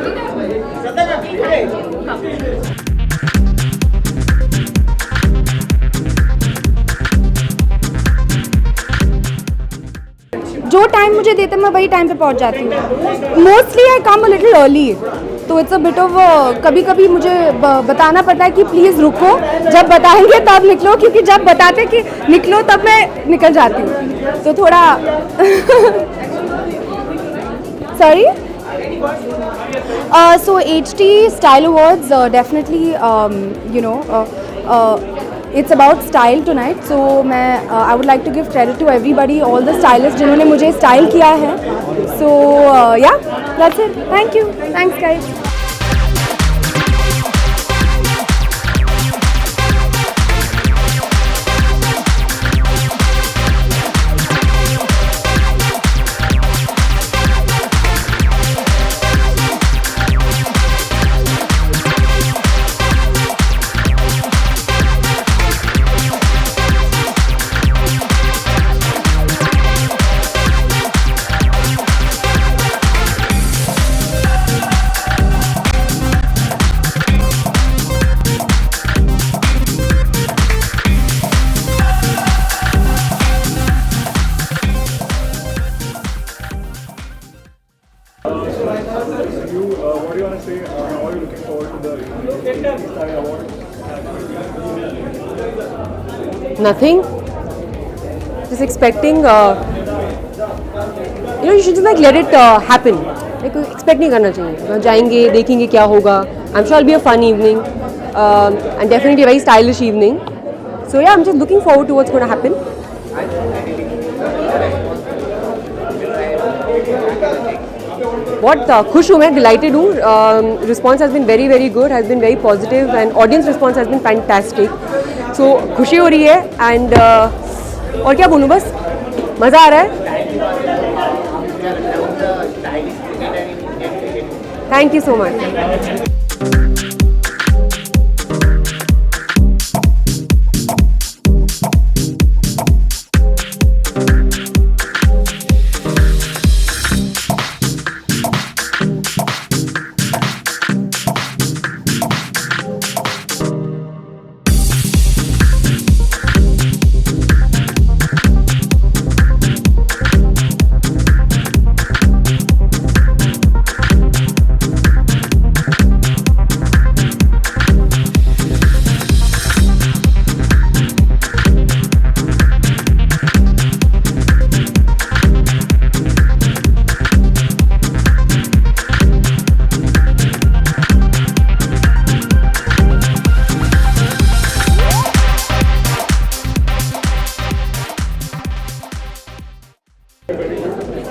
Speaker 1: जो टाइम मुझे देते मैं वही टाइम पे पहुंच जाती हूँ. Mostly I come a little early, तो इट्स अ बिट ऑफ कभी कभी मुझे बताना पड़ता है कि प्लीज़ रुको, जब बताएंगे तब निकलो, क्योंकि जब बताते कि निकलो तब मैं निकल जाती हूँ, तो थोड़ा sorry. So HT Style Awards, definitely it's about style tonight. So I would like to give credit to everybody, all the stylists जिन्होंने मुझे style किया है. So yeah, that's it. Thank you. Thanks guys.
Speaker 16: Nothing. Just expecting. You should just like let it happen. Like expect नहीं करना चाहिए. जाएंगे, देखेंगे क्या होगा. I'm sure it'll be a fun evening, and definitely a very stylish evening. So yeah, I'm just looking forward to what's going to happen. बहुत खुश हूँ मैं, डिलाइटेड हूँ. Response has been very very good, has been very positive and audience response has been fantastic. So खुशी हो रही है and और क्या बोलूँ, बस मज़ा आ रहा है. Thank you so much.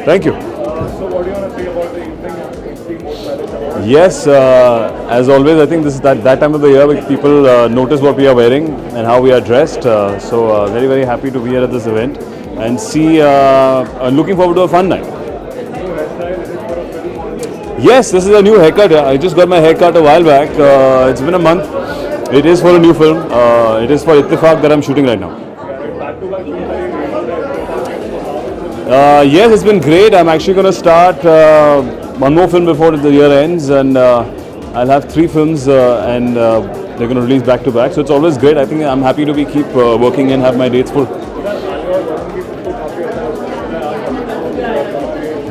Speaker 9: Thank you. Yes, as always, I think this is that time of the year where people notice what we are wearing and how we are dressed. So very, very happy to be here at this event and see, looking forward to a fun night. Yes, this is a new haircut. I just got my haircut a while back. It's been a month. It is for a new film. It is for Ittifaq that I'm shooting right now. Yes, it's been great. I'm actually going to start one more film before the year ends, and I'll have 3 films, and they're going to release back to back. So it's always great. I think I'm happy to keep working and have my dates full.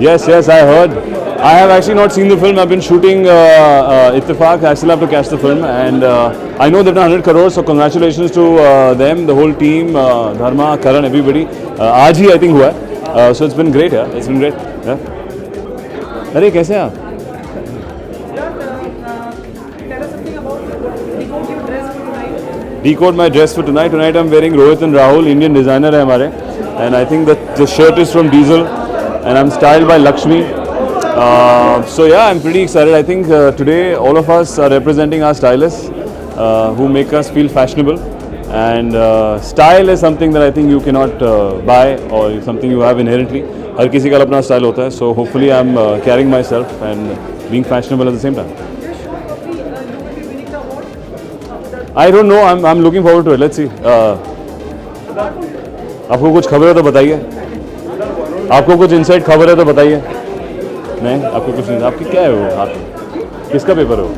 Speaker 9: Yes, I heard. I have actually not seen the film. I've been shooting Ittifaq. I still have to catch the film, and I know they've done 100 crores. So congratulations to them, the whole team, Dharma, Karan, everybody. Aaj hi I think हुआ है. So it's been great. Yeah, it's been great. Yeah. अरे कैसे हैं आप? Decode my dress for tonight. Tonight I'm wearing Rohit and Rahul, Indian designer है हमारे, and I think that the shirt is from Diesel, and I'm styled by Lakshmi. So yeah, I'm pretty excited. I think today all of us are representing our stylists who make us feel fashionable, and style is something that I think you cannot buy or something you have inherently. हर किसी का अपना style होता है. So hopefully I'm carrying myself and being fashionable at the same time. I don't know. I'm looking forward to it. Let's see. आपको कुछ खबर है तो बताइए. आपको कुछ इनसाइड खबर है तो बताइए. नहीं, आपको कुछ नहीं. आपकी क्या है वो हाथ में? किसका पेपर है वो?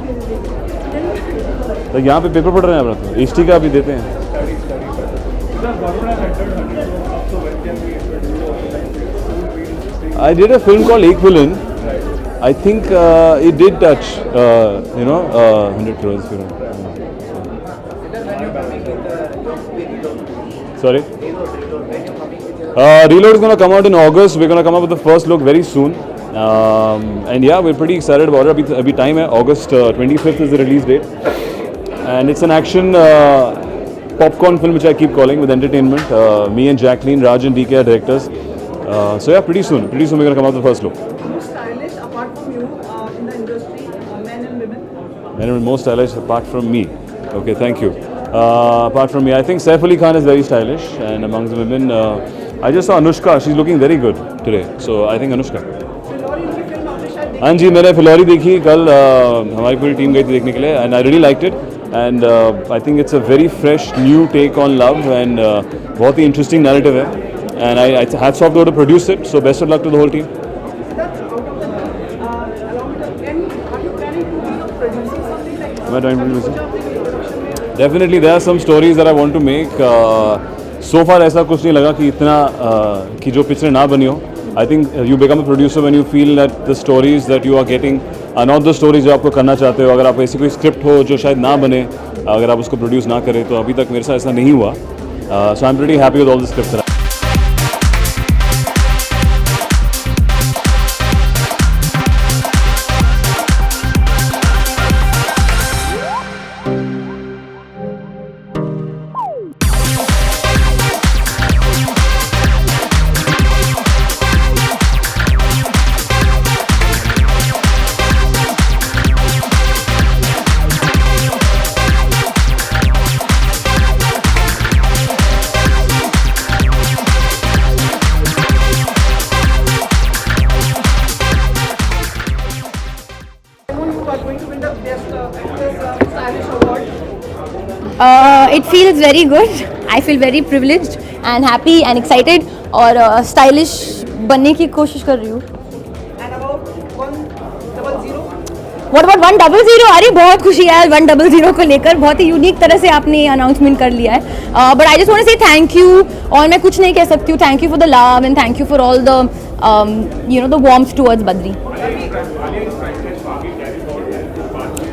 Speaker 9: तो यहाँ पे पेपर पढ़ रहे हैं आप लोग. HT का अभी देते हैं. I did a film called Ek Villain. I think it did touch, 100 crores. Sorry? Reload is going to come out in August. We're going to come up with the first look very soon. And yeah, we're pretty excited about it. Abhi time hai. August 25th is the release date. And it's an action popcorn film which I keep calling with entertainment. Me and Jacqueline, Raj and DK are directors. So yeah, pretty soon we're going to come out with the first look.
Speaker 2: Most stylish apart from you in the industry, men and women?
Speaker 9: Men and women most stylish apart from me. Okay, thank you. Apart from me, I think Saif Ali Khan is very stylish, and amongst the women, I just saw Anushka. She's looking very good today. So I think Anushka. हाँ जी, मैंने फिलौरी देखी कल. हमारी पूरी team गई थी देखने के लिए, and I really liked it. And I think it's a very fresh new take on love, and बहुत ही interesting narrative है. And I hats off to her to produce it. So best of luck to the whole team. Am I trying to produce it? Definitely, there are some stories that I want to make. So far, ऐसा कुछ नहीं लगा कि इतना कि जो picture ना बनी हो. I think you become a producer when you feel that the stories that you are getting are not the stories जो आपको करना चाहते हो. अगर आप ऐसी कोई स्क्रिप्ट हो जो शायद ना बने, अगर आप उसको प्रोड्यूस ना करें, तो अभी तक मेरे साथ ऐसा नहीं हुआ. So I'm pretty happy with all the scripts that
Speaker 17: It feels very good. I feel very privileged and happy and excited और stylish बनने की कोशिश कर रही हूँ. What about 100? अरे बहुत खुशी है 100 को लेकर. बहुत ही यूनिक तरह से आपने अनाउंसमेंट कर लिया है. But I just want to say thank you. और मैं कुछ नहीं कह सकती हूँ. Thank you for the love and thank you for all the the warmth towards Badri.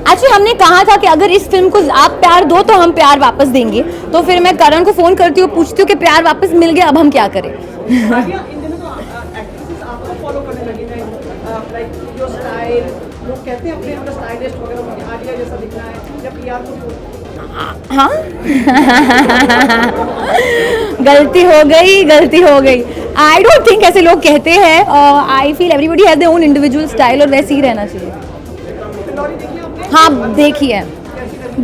Speaker 17: Actually हमने कहा था कि अगर इस फिल्म को आप प्यार दो तो हम प्यार वापस देंगे. तो फिर मैं करण को फ़ोन करती हूँ, पूछती हूँ कि प्यार वापस मिल गया, अब हम क्या करें. हाँ गलती हो गई. आई डोंट थिंक ऐसे लोग कहते हैं. I feel everybody has their own individual style और वैसे ही रहना चाहिए. हाँ देखी है,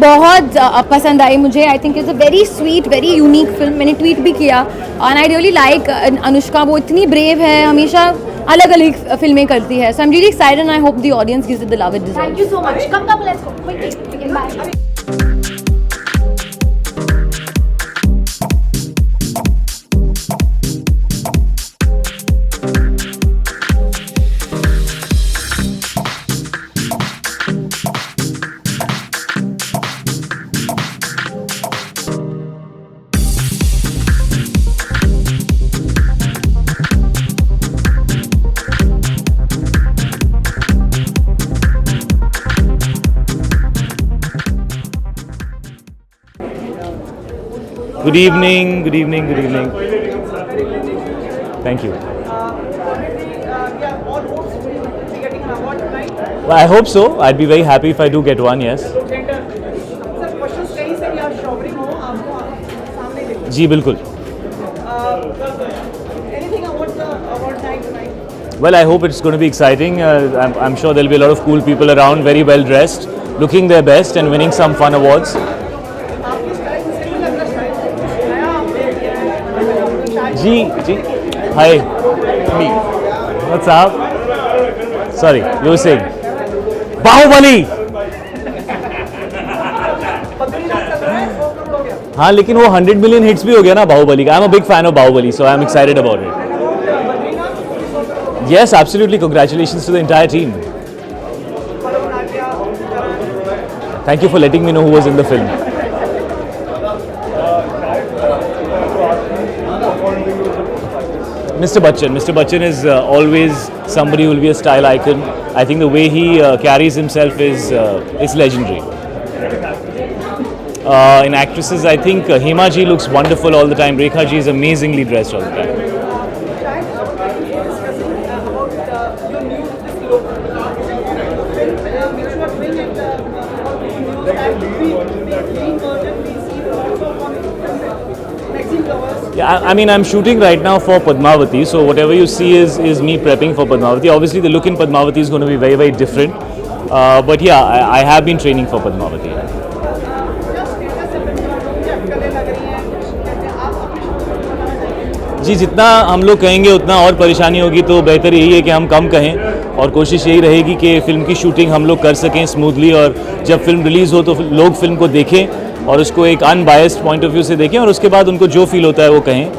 Speaker 17: बहुत पसंद आई मुझे. I think it's a very sweet very unique film. मैंने ट्वीट भी किया and I really like Anushka. वो इतनी ब्रेव है, हमेशा अलग अलग फिल्में करती है. So I am really excited and I hope the audience gives it the love it deserves.
Speaker 1: Thank you so much. Come, let's go. Quickly. Bye.
Speaker 18: Good evening, good evening, good evening. Thank you. Well, I hope so. I'd be very happy if I do get one, yes. जी बिल्कुल. Well, I hope it's going to be exciting. I'm sure there'll be a lot of cool people around, very well dressed, looking their best and winning some fun awards. Ji. Hi. Me. What's up? Sorry, you were saying. Baahubali. हाँ लेकिन वो 100 million hits भी हो गया ना बाहुबली का. I'm a big fan of Baahubali, so I'm excited about it. Yes, absolutely. Congratulations to the entire team. Thank you for letting me know who was in the film. Mr. Bachchan is always somebody who will be a style icon. I think the way he carries himself is legendary. In actresses, I think Hema ji looks wonderful all the time. Rekha ji is amazingly dressed all the time. Yeah, I mean, I'm shooting right now for Padmavati, so whatever you see is me prepping for Padmavati. Obviously, the look in Padmavati is going to be very, very different. But yeah, I have been training for Padmavati. जी जितना हम लोग कहेंगे उतना और परेशानी होगी, तो बेहतर यही है कि हम कम कहें और कोशिश यही रहेगी कि फ़िल्म की शूटिंग हम लोग कर सकें स्मूथली, और जब फिल्म रिलीज़ हो तो लोग फिल्म को देखें और उसको एक अनबायस्ड पॉइंट ऑफ व्यू से देखें, और उसके बाद उनको जो फील होता है वो कहें.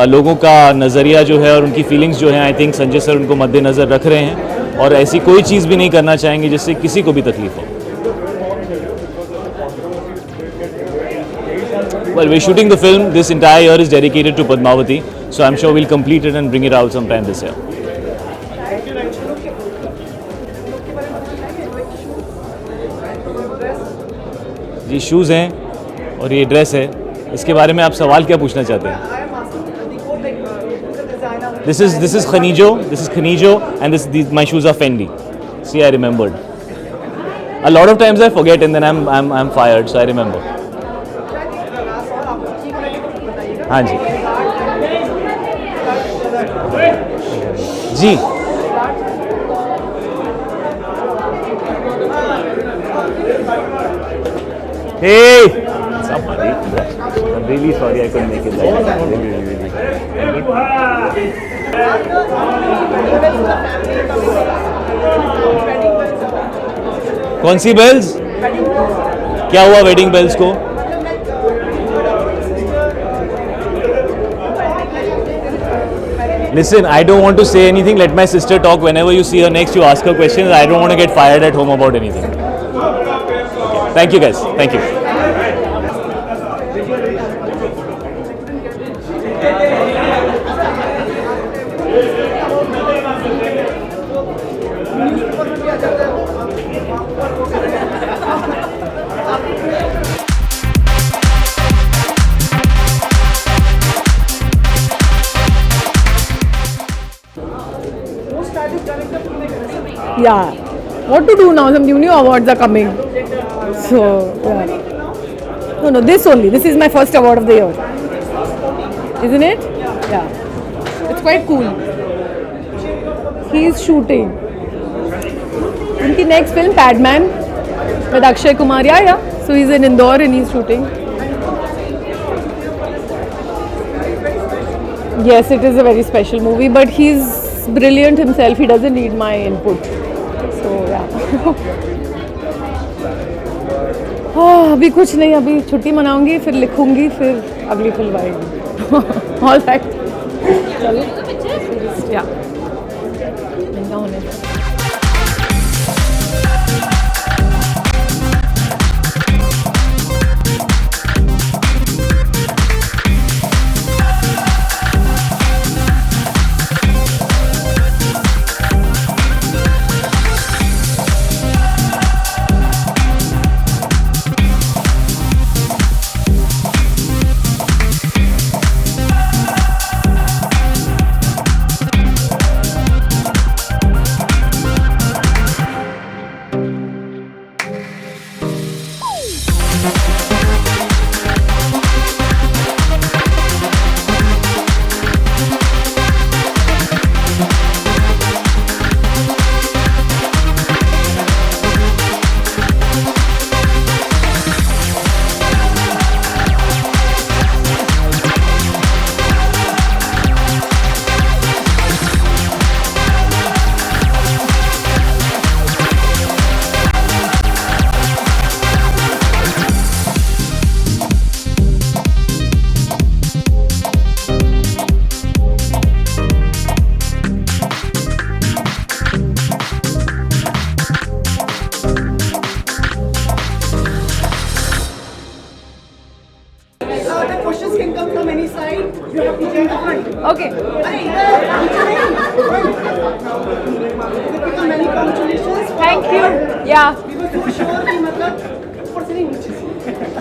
Speaker 18: लोगों का नज़रिया जो है और उनकी फीलिंग्स जो हैं, आई थिंक संजय सर उनको मद्देनज़र रख रहे हैं और ऐसी कोई चीज़ भी नहीं करना चाहेंगे जिससे किसी को भी तकलीफ हो. Well, we're shooting the film. This entire year is dedicated to Padmavati, so I'm sure we'll complete it and bring it out sometime this year. जी शूज़ हैं और ये ड्रेस है, इसके बारे में आप सवाल क्या पूछना चाहते हैं? This is Khanijo, and my shoes are Fendi. See, I remembered. A lot of times I forget and then I'm fired, so I remember. हाँ जी. जी. Hey! What's up, buddy? I'm really sorry I couldn't make it that कौन सी bells? क्या हुआ wedding bells को? Listen, I don't want to say anything. Let my sister talk. Whenever you see her next, you ask her questions. I don't want to get fired at home about anything. Thank you, guys. Thank you.
Speaker 8: Yeah. What to do now? Some new awards are coming. So, yeah. No, this only. This is my first award of the year. Isn't it? Yeah. It's quite cool. He's shooting. उनकी next film Padman with Akshay Kumar. Yeah. So he's in Indore and he's shooting. Yes, it is a very special movie, but he's brilliant himself. He doesn't need my input. So yeah. अभी कुछ नहीं, अभी छुट्टी मनाऊंगी, फिर लिखूंगी, फिर अगली film आएगी. All right. Yeah. Okay. Thank you. Yeah.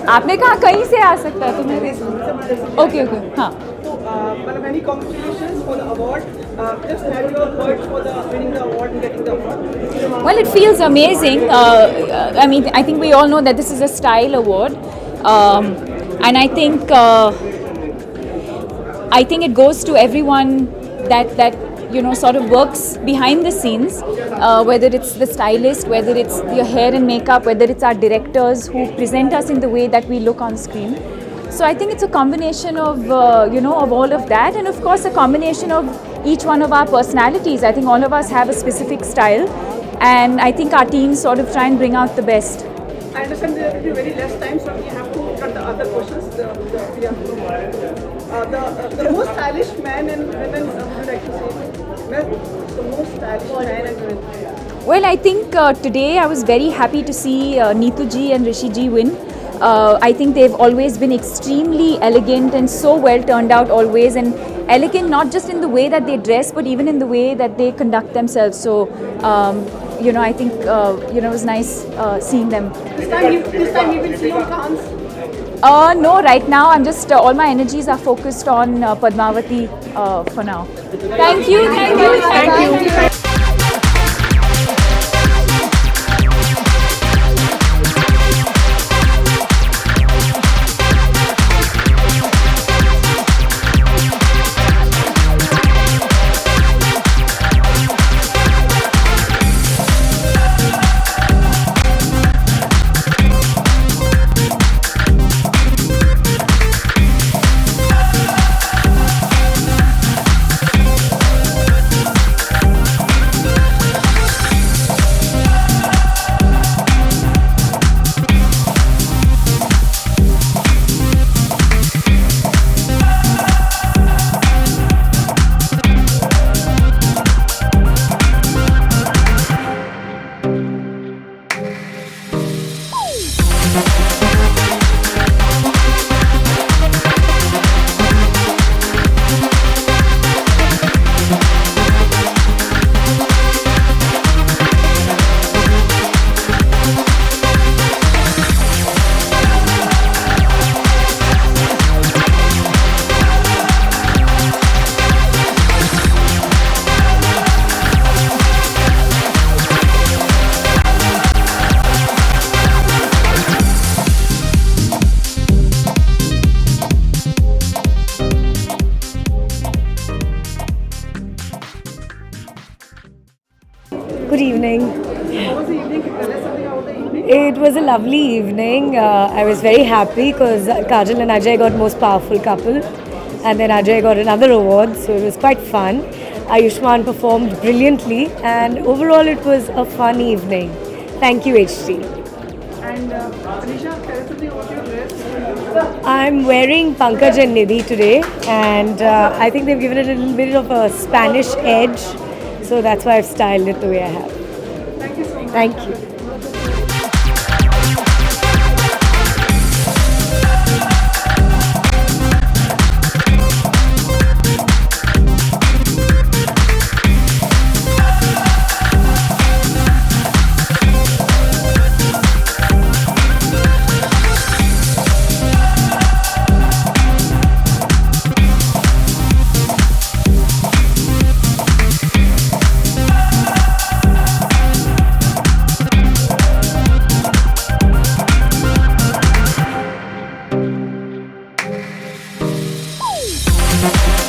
Speaker 8: आपने कहा कहीं से आ सकता है तुम्हें? Okay. हाँ.
Speaker 2: Many congratulations for the award. Just have your words for the winning the award and getting the award.
Speaker 19: Well, it feels amazing. I mean, I think we all know that this is a style award, and I think it goes to everyone that sort of works behind the scenes, whether it's the stylist, whether it's your hair and makeup, whether it's our directors who present us in the way that we look on screen. So I think it's a combination of of all of that, and of course a combination of each one of our personalities. I think all of us have a specific style, and I think our teams sort of try and bring out the best.
Speaker 2: I understand there will be very less time, so we have to cut the other questions. The most stylish man and women, would you like to say? The most stylish man and women.
Speaker 19: Well, I think today I was very happy to see Neetu ji and Rishi ji win. I think they've always been extremely elegant and so well turned out always, and elegant not just in the way that they dress but even in the way that they conduct themselves. So I think it was nice seeing them.
Speaker 2: This time you will see on Cannes?
Speaker 19: No, right now I'm just all my energies are focused on Padmavati for now. Thank you.
Speaker 20: Good evening.
Speaker 2: How was the evening? Tell us something about the evening.
Speaker 20: It was a lovely evening. I was very happy because Kajal and Ajay got most powerful couple, and then Ajay got another award, so it was quite fun. Ayushmann performed brilliantly, and overall it was a fun evening. Thank you, HT.
Speaker 2: And Anisha, tell us something about your dress.
Speaker 20: I'm wearing Pankaj and Nidhi today, and I think they've given it a little bit of a Spanish edge, so that's why I've styled it the way I have.
Speaker 2: Thank you so much.
Speaker 20: Thank you.
Speaker 21: We'll be right back.